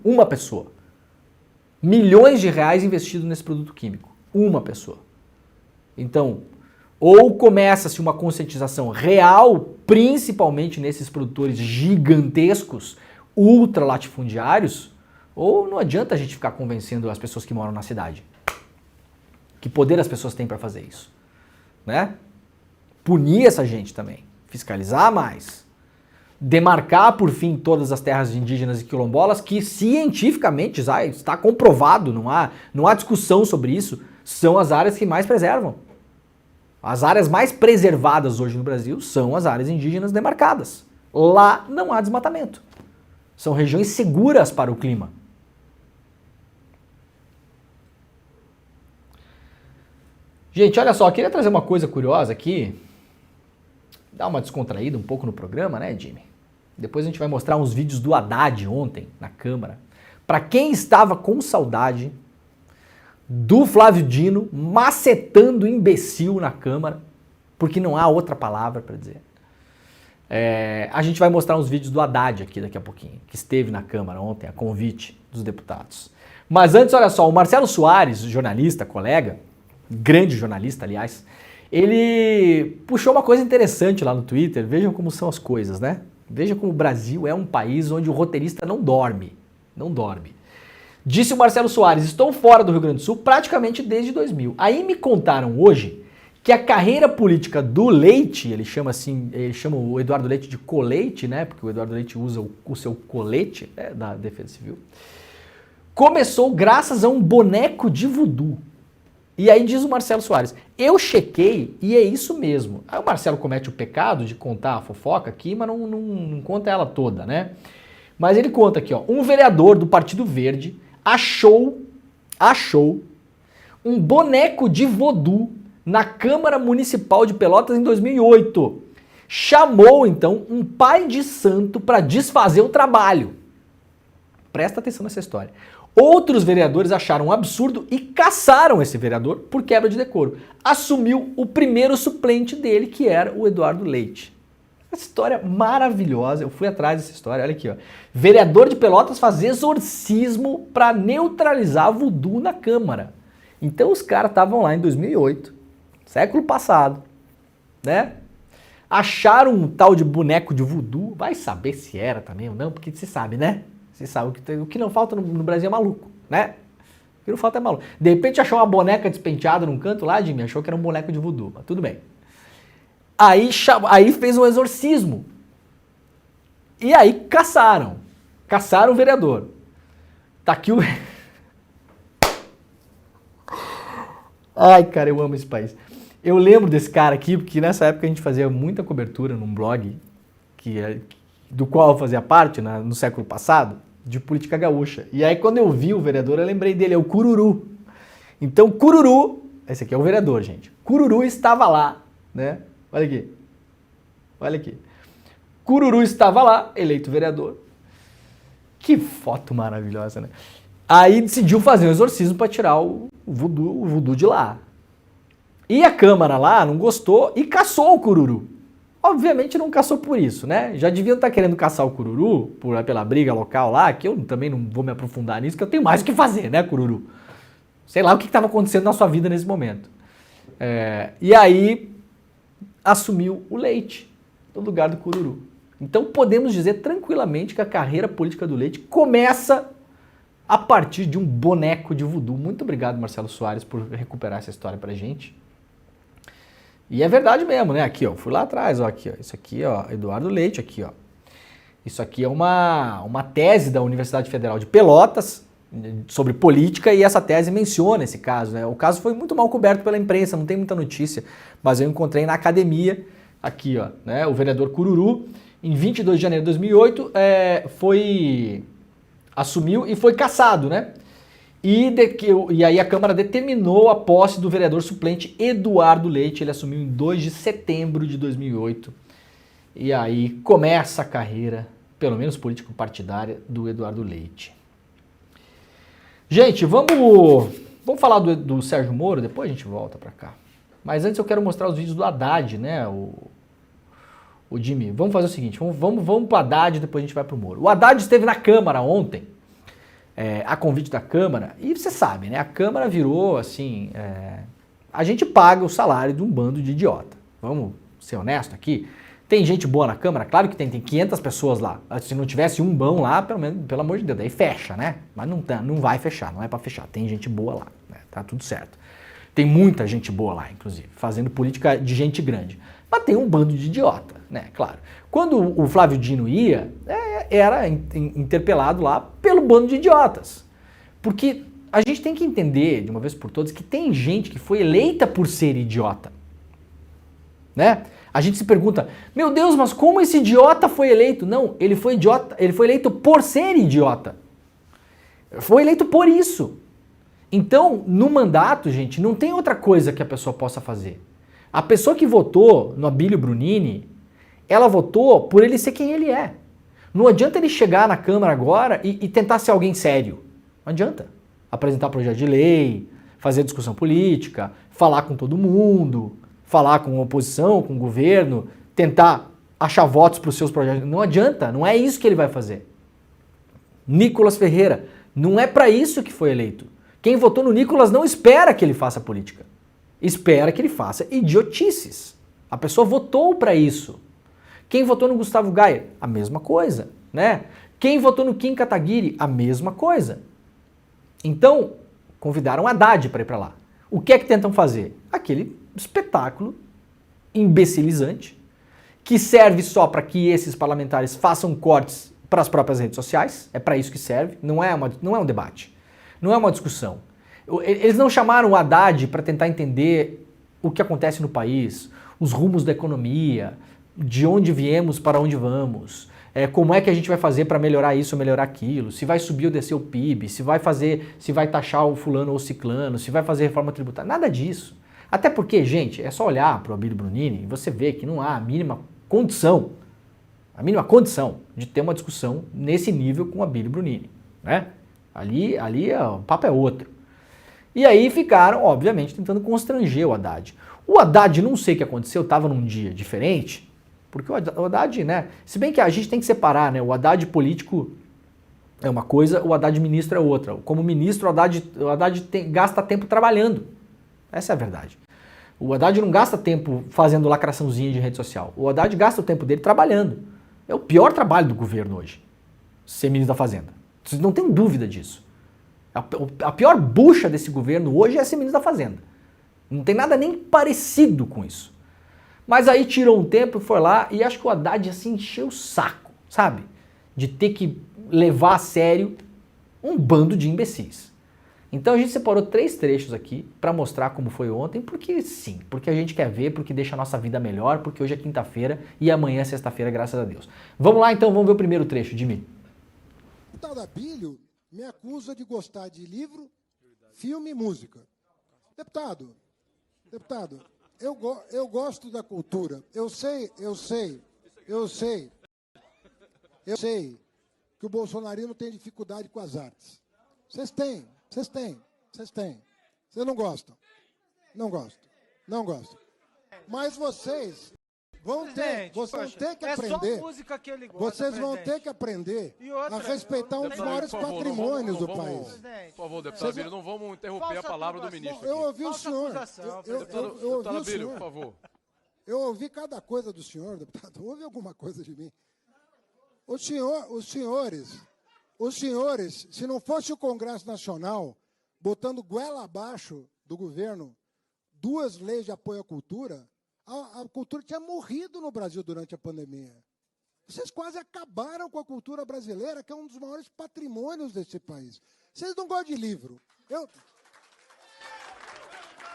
[SPEAKER 9] Uma pessoa. Milhões de reais investidos nesse produto químico. Uma pessoa. Então, ou começa-se uma conscientização real, principalmente nesses produtores gigantescos, ultralatifundiários, ou não adianta a gente ficar convencendo as pessoas que moram na cidade. Que poder as pessoas têm para fazer isso? Punir essa gente também. Fiscalizar mais. Demarcar, por fim, todas as terras indígenas e quilombolas, que cientificamente já está comprovado, não há discussão sobre isso, são as áreas que mais preservam. As áreas mais preservadas hoje no Brasil são as áreas indígenas demarcadas. Lá não há desmatamento. São regiões seguras para o clima. Gente, olha só, eu queria trazer uma coisa curiosa aqui. Dar uma descontraída um pouco no programa, Jimmy? Depois a gente vai mostrar uns vídeos do Haddad ontem na Câmara. Para quem estava com saudade do Flávio Dino macetando imbecil na Câmara, porque não há outra palavra para dizer. A gente vai mostrar uns vídeos do Haddad aqui daqui a pouquinho, que esteve na Câmara ontem, a convite dos deputados. Mas antes, olha só, o Marcelo Soares, jornalista, colega, grande jornalista, aliás, ele puxou uma coisa interessante lá no Twitter. Vejam como são as coisas, Vejam como o Brasil é um país onde o roteirista não dorme. Não dorme. Disse o Marcelo Soares, estou fora do Rio Grande do Sul praticamente desde 2000. Aí me contaram hoje que a carreira política do Leite, ele chama o Eduardo Leite de colete, porque o Eduardo Leite usa o seu colete da Defesa Civil, começou graças a um boneco de voodoo. E aí diz o Marcelo Soares, eu chequei e é isso mesmo. Aí o Marcelo comete o pecado de contar a fofoca aqui, mas não conta ela toda, Mas ele conta aqui, um vereador do Partido Verde achou um boneco de voodoo na Câmara Municipal de Pelotas em 2008. Chamou, então, um pai de santo para desfazer o trabalho. Presta atenção nessa história. Outros vereadores acharam um absurdo e caçaram esse vereador por quebra de decoro. Assumiu o primeiro suplente dele, que era o Eduardo Leite. Essa história maravilhosa, eu fui atrás dessa história, olha aqui, Vereador de Pelotas faz exorcismo para neutralizar voodoo na Câmara. Então os caras estavam lá em 2008, século passado, Acharam um tal de boneco de voodoo, vai saber se era também ou não, porque você sabe, Você sabe, o que não falta no Brasil é maluco, O que não falta é maluco. De repente achou uma boneca despenteada num canto lá, Jimmy, achou que era um boneco de voodoo, mas tudo bem. Aí fez um exorcismo. E aí caçaram o vereador. Tá aqui o... Ai, cara, eu amo esse país. Eu lembro desse cara aqui, porque nessa época a gente fazia muita cobertura num blog do qual eu fazia parte, no século passado, de política gaúcha. E aí quando eu vi o vereador, eu lembrei dele, é o Cururu. Então Cururu, esse aqui é o vereador, gente. Cururu estava lá, né? Olha aqui. Olha aqui. Cururu estava lá, eleito vereador. Que foto maravilhosa, né? Aí decidiu fazer um exorcismo para tirar o voodoo de lá. E a Câmara lá não gostou e caçou o Cururu. Obviamente não caçou por isso, né? Já deviam estar querendo caçar o Cururu pela briga local lá, que eu também não vou me aprofundar nisso, que eu tenho mais o que fazer, né, Cururu? Sei lá o que estava acontecendo na sua vida nesse momento. E aí assumiu o Leite no lugar do Cururu. Então podemos dizer tranquilamente que a carreira política do Leite começa a partir de um boneco de voodoo. Muito obrigado, Marcelo Soares, por recuperar essa história pra gente. E é verdade mesmo, né? Aqui, ó, fui lá atrás, ó, aqui, ó. Isso aqui, ó, Eduardo Leite, aqui, ó. Isso aqui é uma tese da Universidade Federal de Pelotas sobre política e essa tese menciona esse caso, né? O caso foi muito mal coberto pela imprensa, não tem muita notícia, mas eu encontrei na academia, aqui, ó, né? O vereador Cururu, em 22 de janeiro de 2008, assumiu e foi cassado, né? E aí a Câmara determinou a posse do vereador suplente Eduardo Leite. Ele assumiu em 2 de setembro de 2008. E aí começa a carreira, pelo menos político-partidária, do Eduardo Leite. Gente, vamos falar do Sérgio Moro, depois a gente volta pra cá. Mas antes eu quero mostrar os vídeos do Haddad, né? O Jimmy, vamos fazer o seguinte, vamos pro Haddad, depois a gente vai pro Moro. O Haddad esteve na Câmara ontem, a convite da Câmara, e você sabe, né? A Câmara virou, assim, a gente paga o salário de um bando de idiota. Vamos ser honesto aqui. Tem gente boa na Câmara? Claro que tem 500 pessoas lá. Se não tivesse um bom lá, pelo amor de Deus, daí fecha, né? Mas não vai fechar, não é pra fechar. Tem gente boa lá, né? Tá tudo certo. Tem muita gente boa lá, inclusive, fazendo política de gente grande. Mas tem um bando de idiota, né? Claro. Quando o Flávio Dino ia, era interpelado lá pelo bando de idiotas. Porque a gente tem que entender, de uma vez por todas, que tem gente que foi eleita por ser idiota. Né? A gente se pergunta, meu Deus, mas como esse idiota foi eleito? Não, ele foi idiota, ele foi eleito por ser idiota. Foi eleito por isso. Então, no mandato, gente, não tem outra coisa que a pessoa possa fazer. A pessoa que votou no Abílio Brunini, ela votou por ele ser quem ele é. Não adianta ele chegar na Câmara agora e tentar ser alguém sério. Não adianta. Apresentar projeto de lei, fazer discussão política, falar com todo mundo, falar com a oposição, com o governo, tentar achar votos para os seus projetos. Não adianta, não é isso que ele vai fazer. Nicolas Ferreira, não é para isso que foi eleito. Quem votou no Nicolas não espera que ele faça política. Espera que ele faça idiotices. A pessoa votou para isso. Quem votou no Gustavo Gayer? A mesma coisa, né? Quem votou no Kim Kataguiri? A mesma coisa. Então, convidaram Haddad para ir para lá. O que é que tentam fazer? Aquele espetáculo imbecilizante que serve só para que esses parlamentares façam cortes para as próprias redes sociais. É para isso que serve. Não é um debate. Não é uma discussão. Eles não chamaram o Haddad para tentar entender o que acontece no país, os rumos da economia, de onde viemos para onde vamos, como é que a gente vai fazer para melhorar isso ou melhorar aquilo, se vai subir ou descer o PIB, se vai taxar o fulano ou o ciclano, se vai fazer reforma tributária, nada disso. Até porque, gente, é só olhar para o Abílio Brunini e você vê que não há a mínima condição de ter uma discussão nesse nível com o Abílio Brunini, né? Ali o papo é outro. E aí ficaram, obviamente, tentando constranger o Haddad. O Haddad, não sei o que aconteceu, estava num dia diferente, porque o Haddad, né, se bem que a gente tem que separar, né, o Haddad político é uma coisa, o Haddad ministro é outra. Como ministro, o Haddad gasta tempo trabalhando. Essa é a verdade. O Haddad não gasta tempo fazendo lacraçãozinha de rede social. O Haddad gasta o tempo dele trabalhando. É o pior trabalho do governo hoje, ser ministro da Fazenda. Vocês não tem dúvida disso. A pior bucha desse governo hoje é ser ministro da Fazenda. Não tem nada nem parecido com isso. Mas aí tirou um tempo, foi lá e acho que o Haddad assim encheu o saco, sabe? De ter que levar a sério um bando de imbecis. Então a gente separou 3 trechos aqui para mostrar como foi ontem, porque sim, porque a gente quer ver, porque deixa a nossa vida melhor, porque hoje é quinta-feira e amanhã é sexta-feira, graças a Deus. Vamos lá então, vamos ver o primeiro trecho, Jimmy.
[SPEAKER 10] deputado Abílio me acusa de gostar de livro, filme e música. Deputado, eu gosto da cultura. Eu sei que o bolsonarismo tem dificuldade com as artes. Vocês têm. Vocês não gostam. Não gostam. Mas vocês vão ter que aprender. Vocês vão ter que aprender a respeitar um dos maiores patrimônios do país.
[SPEAKER 11] Por favor, deputado Abílio, não vamos interromper a palavra do ministro.
[SPEAKER 10] Eu ouvi o senhor.
[SPEAKER 11] Deputado Abílio, por favor.
[SPEAKER 10] Eu ouvi cada coisa do senhor, deputado. Ouve alguma coisa de mim. Os senhores, se não fosse o Congresso Nacional botando goela abaixo do governo 2 leis de apoio à cultura, a cultura tinha morrido no Brasil durante a pandemia. Vocês quase acabaram com a cultura brasileira, que é um dos maiores patrimônios desse país. Vocês não gostam de livro.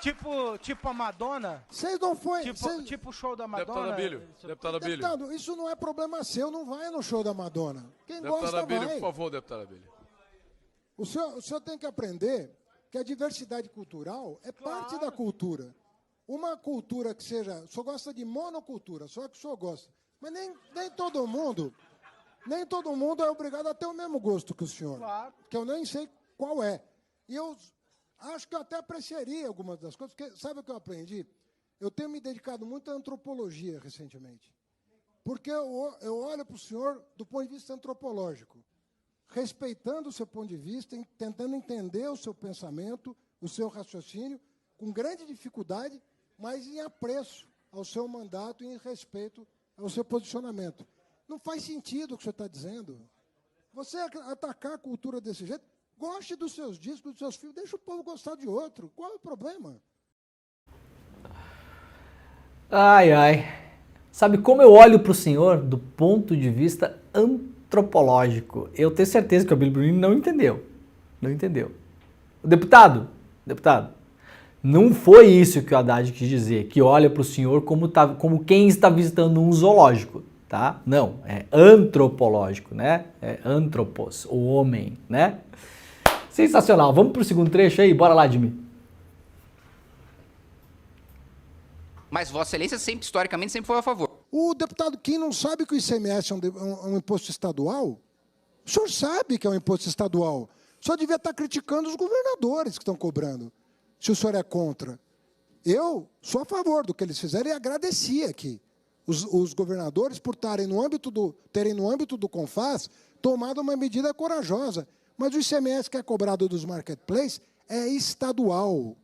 [SPEAKER 12] Tipo a Madonna?
[SPEAKER 10] Vocês não foi...
[SPEAKER 12] Tipo o show da Madonna?
[SPEAKER 11] Deputado Abílio.
[SPEAKER 10] Deputado, isso não é problema seu, não vai no show da Madonna. Quem gosta,
[SPEAKER 11] Deputado Abílio,
[SPEAKER 10] vai.
[SPEAKER 11] por favor, deputado Abílio.
[SPEAKER 10] O senhor tem que aprender que a diversidade cultural é parte da cultura. Uma cultura que seja... O senhor gosta de monocultura, só que o senhor gosta. Mas nem todo mundo é obrigado a ter o mesmo gosto que o senhor.
[SPEAKER 12] Claro.
[SPEAKER 10] Que eu nem sei qual é. E eu acho que eu até apreciaria algumas das coisas, porque sabe o que eu aprendi? Eu tenho me dedicado muito à antropologia recentemente. Porque eu olho para o senhor do ponto de vista antropológico, respeitando o seu ponto de vista, tentando entender o seu pensamento, o seu raciocínio, com grande dificuldade, mas em apreço ao seu mandato e em respeito ao seu posicionamento. Não faz sentido o que o senhor está dizendo. Você atacar a cultura desse jeito, goste dos seus discos, dos seus filmes, deixa o povo gostar de outro. Qual é o problema?
[SPEAKER 9] Sabe como eu olho para o senhor do ponto de vista antropológico? Eu tenho certeza que o Abílio Brunin não entendeu. Deputado, não foi isso que o Haddad quis dizer, que olha para o senhor como quem está visitando um zoológico, tá? Não, é antropológico, né? É antropos, o homem, né? Sensacional. Vamos para o segundo trecho aí? Bora lá, Jimmy.
[SPEAKER 13] Mas Vossa Excelência historicamente sempre foi a favor.
[SPEAKER 10] O deputado Kim não sabe que o ICMS é um imposto estadual? O senhor sabe que é um imposto estadual. O senhor devia estar criticando os governadores que estão cobrando, se o senhor é contra. Eu sou a favor do que eles fizeram e agradeci aqui os governadores por terem no âmbito do CONFAS tomado uma medida corajosa. Mas o ICMS que é cobrado dos marketplaces é estadual,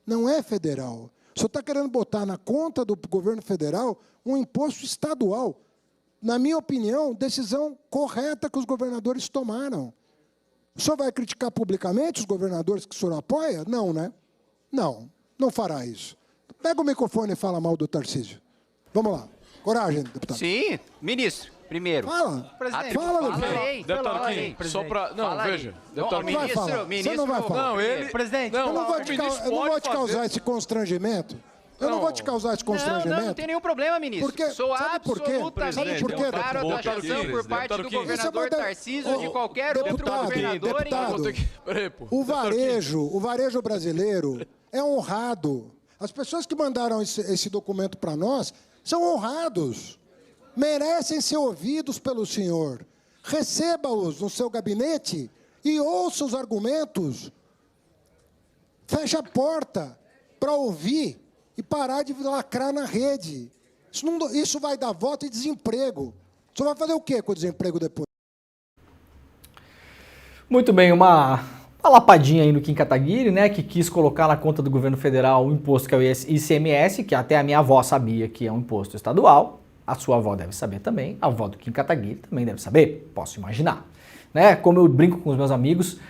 [SPEAKER 10] não é federal. O senhor está querendo botar na conta do governo federal um imposto estadual. Na minha opinião, decisão correta que os governadores tomaram. O senhor vai criticar publicamente os governadores que o senhor apoia? Não, né? Não fará isso. Pega o microfone e fala mal do Tarcísio. Vamos lá. Coragem, deputado.
[SPEAKER 13] Sim, ministro. Primeiro.
[SPEAKER 10] Fala.
[SPEAKER 12] Presidente,
[SPEAKER 11] Deputado Kim, só para... Não, veja. Deputado
[SPEAKER 10] Kim. Você não vai falar.
[SPEAKER 11] Não, ele...
[SPEAKER 12] Presidente,
[SPEAKER 10] eu não vou te causar esse constrangimento. Eu não vou te causar esse constrangimento.
[SPEAKER 13] Não tem nenhum problema, ministro.
[SPEAKER 10] Porque,
[SPEAKER 13] sou
[SPEAKER 10] absolutamente
[SPEAKER 13] claro a taxação por parte do governador Tarcísio de qualquer outro governador.
[SPEAKER 10] O varejo brasileiro é honrado. As pessoas que mandaram esse documento para nós são honrados. Merecem ser ouvidos pelo senhor. Receba-os no seu gabinete e ouça os argumentos. Feche a porta para ouvir e parar de lacrar na rede. Isso vai dar voto e desemprego. Você vai fazer o quê com o desemprego depois?
[SPEAKER 9] Muito bem, uma lapadinha aí no Kim Kataguiri, né, que quis colocar na conta do governo federal o imposto que é o ICMS, que até a minha avó sabia que é um imposto estadual. A sua avó deve saber também, a avó do Kim Kataguiri também deve saber, posso imaginar. Né? Como eu brinco com os meus amigos,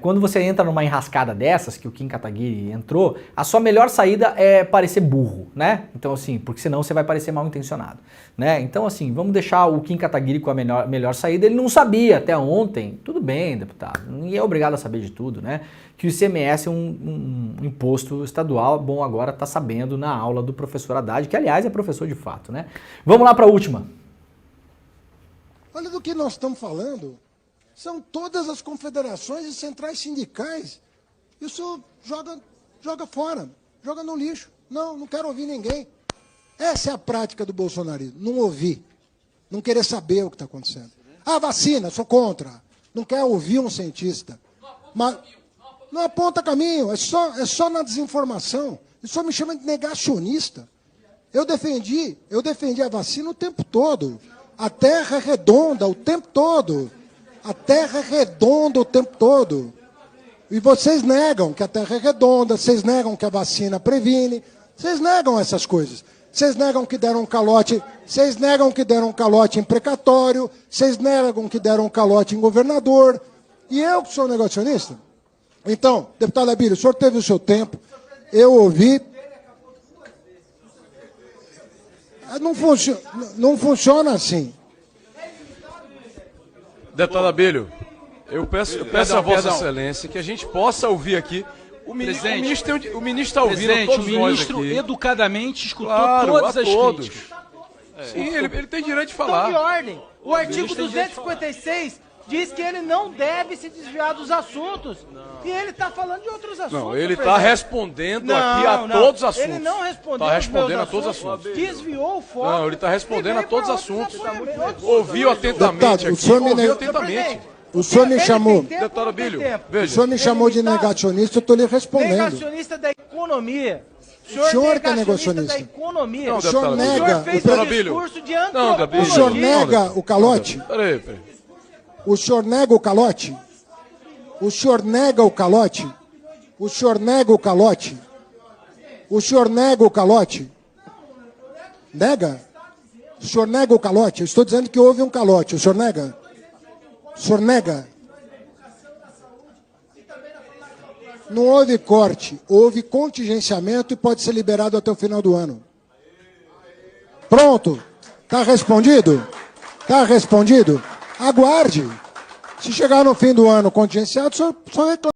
[SPEAKER 9] quando você entra numa enrascada dessas, que o Kim Kataguiri entrou, a sua melhor saída é parecer burro, né? Então assim, porque senão você vai parecer mal intencionado, né? Então assim, vamos deixar o Kim Kataguiri com a melhor saída. Ele não sabia até ontem, tudo bem, deputado, ninguém é obrigado a saber de tudo, né? Que o ICMS é um imposto estadual, bom, agora tá sabendo na aula do professor Haddad, que aliás é professor de fato, né? Vamos lá para a última.
[SPEAKER 10] Olha do que nós estamos falando. São todas as confederações e centrais sindicais. Isso joga fora, joga no lixo. Não quero ouvir ninguém. Essa é a prática do bolsonarismo, não ouvir, não querer saber o que está acontecendo. Ah, vacina, sou contra. Não quer ouvir um cientista. Mas não aponta caminho, é só na desinformação. Isso só me chama de negacionista. Eu defendi a vacina o tempo todo. A Terra é redonda o tempo todo. A Terra é redonda o tempo todo. E vocês negam que a Terra é redonda, vocês negam que a vacina previne, vocês negam essas coisas. Vocês negam que deram um calote, vocês negam que deram um calote em precatório, vocês negam que deram um calote em governador. E eu que sou negacionista? Então, deputado Abílio, o senhor teve o seu tempo, eu ouvi. Não funciona assim.
[SPEAKER 11] Deputado Abílio, eu peço a Vossa Excelência que a gente possa ouvir aqui. O ministro está ouvindo todos nós aqui. O ministro educadamente escutou todas as críticas. Sim, ele tem direito de falar.
[SPEAKER 12] Então, de ordem. O artigo 256 diz que ele não deve se desviar dos assuntos. E ele está falando de outros assuntos.
[SPEAKER 11] Não, ele está respondendo aqui a todos os assuntos.
[SPEAKER 12] Ele não respondeu
[SPEAKER 11] Está respondendo a todos os assuntos.
[SPEAKER 12] Desviou o foco.
[SPEAKER 11] Não, ele está respondendo a todos os assuntos. Ouviu atentamente aqui. Ouviu atentamente.
[SPEAKER 10] O senhor me chamou.
[SPEAKER 11] Deputado Abílio, veja.
[SPEAKER 10] O senhor me chamou de negacionista, eu estou lhe respondendo.
[SPEAKER 12] Negacionista da economia.
[SPEAKER 10] O senhor que é negacionista.
[SPEAKER 12] Da economia.
[SPEAKER 10] Não, o senhor nega.
[SPEAKER 12] Fez um discurso de antropologia.
[SPEAKER 10] O senhor nega o calote?
[SPEAKER 11] Peraí.
[SPEAKER 10] O senhor nega o calote? O senhor nega o calote? O senhor nega o calote? O senhor nega o calote? Nega? O senhor nega o calote? Eu estou dizendo que houve um calote. O senhor nega? O senhor nega? Não houve corte, houve contingenciamento e pode ser liberado até o final do ano. Pronto? Está respondido? Está respondido? Aguarde. Se chegar no fim do ano contingenciado, só reclama.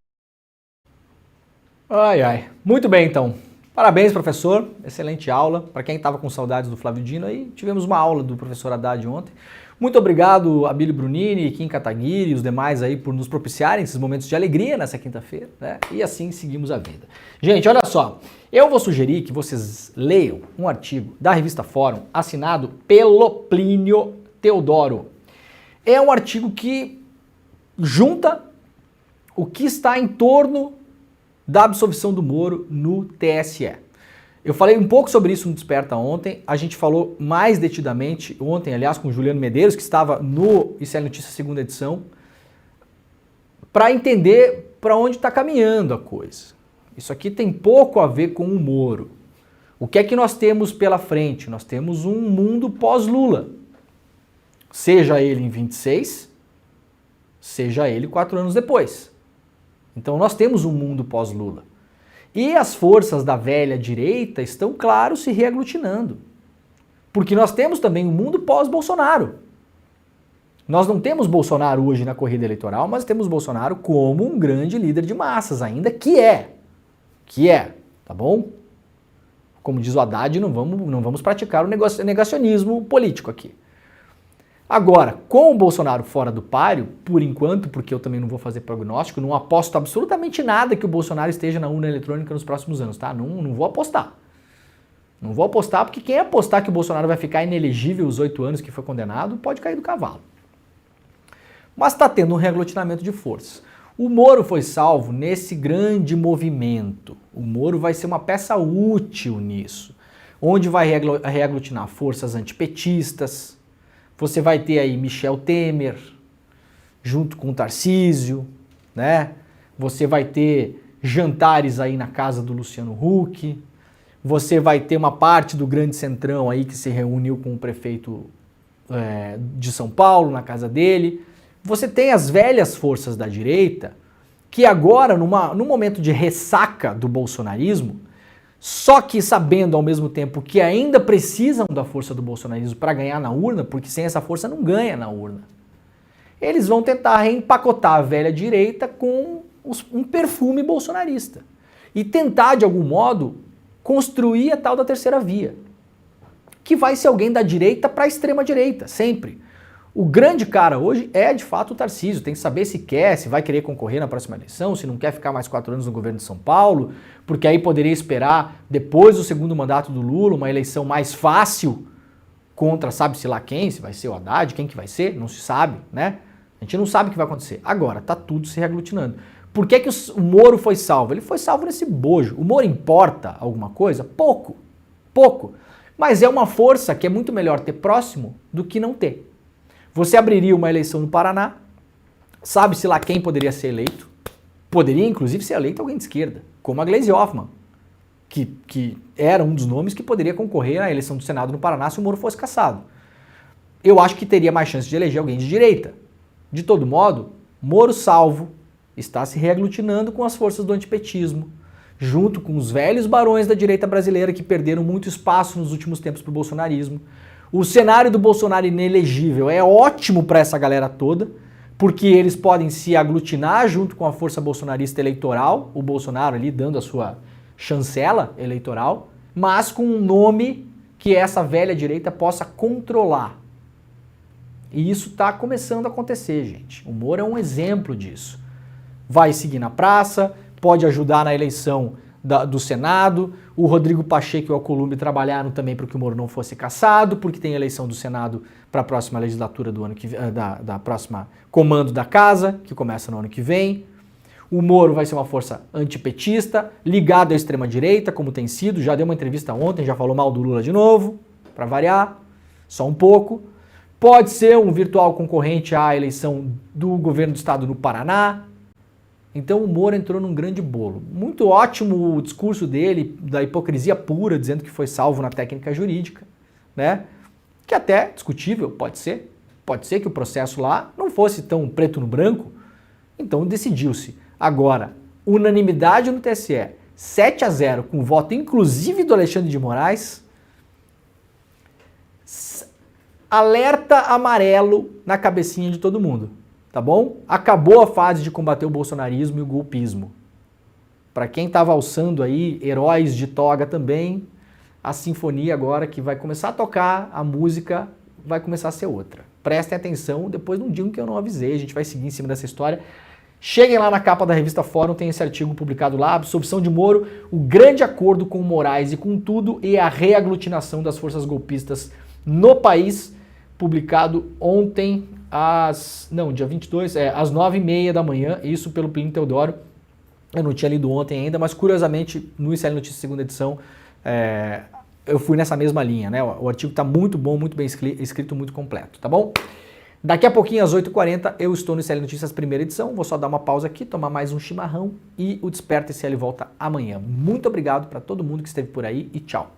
[SPEAKER 9] Ai. Muito bem, então. Parabéns, professor. Excelente aula. Para quem estava com saudades do Flávio Dino, aí tivemos uma aula do professor Haddad ontem. Muito obrigado, Abílio Brunini, Kim Kataguiri e os demais aí por nos propiciarem esses momentos de alegria nessa quinta-feira, né? E assim seguimos a vida. Gente, olha só, eu vou sugerir que vocês leiam um artigo da revista Fórum assinado pelo Plínio Teodoro. É um artigo que junta o que está em torno da absolvição do Moro no TSE. Eu falei um pouco sobre isso no Desperta ontem, a gente falou mais detidamente ontem, aliás, com o Juliano Medeiros, que estava no ICL Notícias segunda edição, para entender para onde está caminhando a coisa. Isso aqui tem pouco a ver com o Moro. O que é que nós temos pela frente? Nós temos um mundo pós-Lula. Seja ele em 26, seja ele 4 anos depois. Então nós temos um mundo pós-Lula. E as forças da velha direita estão, claro, se reaglutinando. Porque nós temos também um mundo pós-Bolsonaro. Nós não temos Bolsonaro hoje na corrida eleitoral, mas temos Bolsonaro como um grande líder de massas ainda, que é, tá bom? Como diz o Haddad, não vamos praticar o negacionismo político aqui. Agora, com o Bolsonaro fora do páreo, por enquanto, porque eu também não vou fazer prognóstico, não aposto absolutamente nada que o Bolsonaro esteja na urna eletrônica nos próximos anos, tá? Não vou apostar. Não vou apostar, porque quem apostar que o Bolsonaro vai ficar inelegível os 8 anos que foi condenado, pode cair do cavalo. Mas está tendo um reaglutinamento de forças. O Moro foi salvo nesse grande movimento. O Moro vai ser uma peça útil nisso, onde vai reaglutinar forças antipetistas. Você vai ter aí Michel Temer, junto com o Tarcísio, né? Você vai ter jantares aí na casa do Luciano Huck. Você vai ter uma parte do grande centrão aí que se reuniu com o prefeito de São Paulo, na casa dele. Você tem as velhas forças da direita que agora, num momento de ressaca do bolsonarismo, só que sabendo ao mesmo tempo que ainda precisam da força do bolsonarismo para ganhar na urna, porque sem essa força não ganha na urna, eles vão tentar reempacotar a velha direita com um perfume bolsonarista e tentar, de algum modo, construir a tal da terceira via, que vai ser alguém da direita para a extrema direita, sempre. O grande cara hoje é, de fato, o Tarcísio. Tem que saber se quer, se vai querer concorrer na próxima eleição, se não quer ficar mais 4 anos no governo de São Paulo, porque aí poderia esperar, depois do segundo mandato do Lula, uma eleição mais fácil contra sabe-se lá quem, se vai ser o Haddad, quem que vai ser, não se sabe, né? A gente não sabe o que vai acontecer. Agora, tá tudo se reaglutinando. Por que que o Moro foi salvo? Ele foi salvo nesse bojo. O Moro importa alguma coisa? Pouco. Pouco. Mas é uma força que é muito melhor ter próximo do que não ter. Você abriria uma eleição no Paraná, sabe-se lá quem poderia ser eleito, poderia inclusive ser eleito alguém de esquerda, como a Gleisi Hoffmann, que era um dos nomes que poderia concorrer à eleição do Senado no Paraná se o Moro fosse cassado. Eu acho que teria mais chance de eleger alguém de direita. De todo modo, Moro salvo está se reaglutinando com as forças do antipetismo, junto com os velhos barões da direita brasileira que perderam muito espaço nos últimos tempos para o bolsonarismo. O cenário do Bolsonaro inelegível é ótimo para essa galera toda, porque eles podem se aglutinar junto com a força bolsonarista eleitoral, o Bolsonaro ali dando a sua chancela eleitoral, mas com um nome que essa velha direita possa controlar. E isso está começando a acontecer, gente. O Moro é um exemplo disso. Vai seguir na praça, pode ajudar na eleição do Senado. O Rodrigo Pacheco e o Alcolumbre trabalharam também para que o Moro não fosse cassado, porque tem eleição do Senado para a próxima legislatura do ano que vem, da próxima comando da casa, que começa no ano que vem. O Moro vai ser uma força antipetista, ligado à extrema-direita, como tem sido. Já deu uma entrevista ontem, já falou mal do Lula de novo, para variar, só um pouco. Pode ser um virtual concorrente à eleição do governo do estado do Paraná. Então o Moro entrou num grande bolo. Muito ótimo o discurso dele, da hipocrisia pura, dizendo que foi salvo na técnica jurídica, né? Que até discutível, pode ser. Pode ser que o processo lá não fosse tão preto no branco. Então decidiu-se. Agora, unanimidade no TSE, 7-0, com voto inclusive do Alexandre de Moraes. Alerta amarelo na cabecinha de todo mundo. Tá bom? Acabou a fase de combater o bolsonarismo e o golpismo. Para quem estava alçando aí heróis de toga também, a sinfonia agora que vai começar a tocar, a música vai começar a ser outra. Prestem atenção, depois não digam que eu não avisei, a gente vai seguir em cima dessa história. Cheguem lá na capa da revista Fórum, tem esse artigo publicado lá, Absolvição de Moro, o grande acordo com Moraes e com tudo e a reaglutinação das forças golpistas no país, publicado ontem dia 22, às 9h30 da manhã, isso pelo Plínio Teodoro. Eu não tinha lido ontem ainda, mas curiosamente no ICL Notícias segunda edição eu fui nessa mesma linha, né? O artigo está muito bom, muito bem escrito, muito completo, tá bom? Daqui a pouquinho, às 8h40, eu estou no ICL Notícias primeira edição, vou só dar uma pausa aqui, tomar mais um chimarrão e o Desperta ICL volta amanhã. Muito obrigado para todo mundo que esteve por aí e tchau.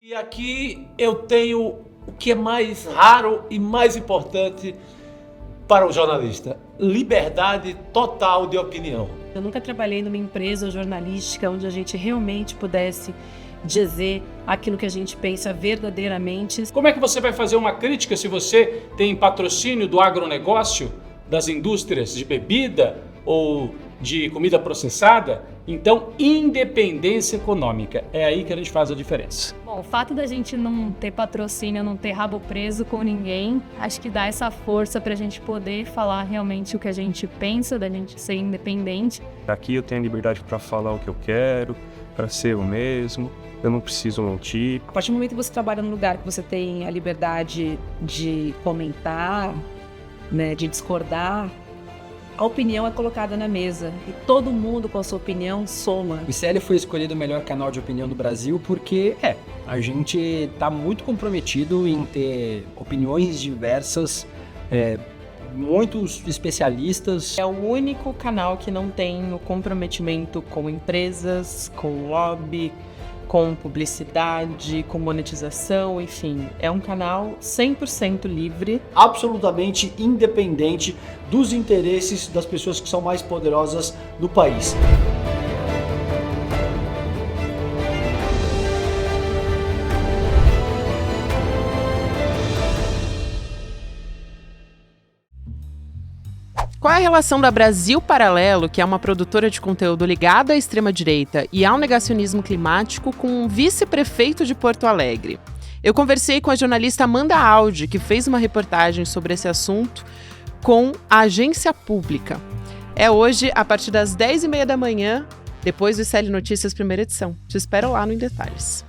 [SPEAKER 14] E aqui eu tenho o que é mais raro e mais importante para o jornalista: liberdade total de opinião.
[SPEAKER 15] Eu nunca trabalhei numa empresa jornalística onde a gente realmente pudesse dizer aquilo que a gente pensa verdadeiramente.
[SPEAKER 2] Como é que você vai fazer uma crítica se você tem patrocínio do agronegócio, das indústrias de bebida ou de comida processada? Então, independência econômica, é aí que a gente faz a diferença.
[SPEAKER 15] Bom, o fato da gente não ter patrocínio, não ter rabo preso com ninguém, acho que dá essa força pra gente poder falar realmente o que a gente pensa, da gente ser independente.
[SPEAKER 16] Aqui eu tenho a liberdade para falar o que eu quero, para ser eu mesmo, eu não preciso mentir.
[SPEAKER 17] A partir do momento que você trabalha num lugar que você tem a liberdade de comentar, né, de discordar, a opinião é colocada na mesa e todo mundo com a sua opinião soma.
[SPEAKER 18] O ICL foi escolhido o melhor canal de opinião do Brasil porque a gente está muito comprometido em ter opiniões diversas, muitos especialistas.
[SPEAKER 19] É o único canal que não tem o comprometimento com empresas, com lobby, com publicidade, com monetização, enfim. É um canal 100% livre.
[SPEAKER 20] Absolutamente independente dos interesses das pessoas que são mais poderosas do país.
[SPEAKER 19] Qual é a relação da Brasil Paralelo, que é uma produtora de conteúdo ligada à extrema-direita e ao negacionismo climático, com um vice-prefeito de Porto Alegre? Eu conversei com a jornalista Amanda Audi, que fez uma reportagem sobre esse assunto com a Agência Pública. É hoje, a partir das 10h30 da manhã, depois do ICL Notícias, primeira edição. Te espero lá no Em Detalhes.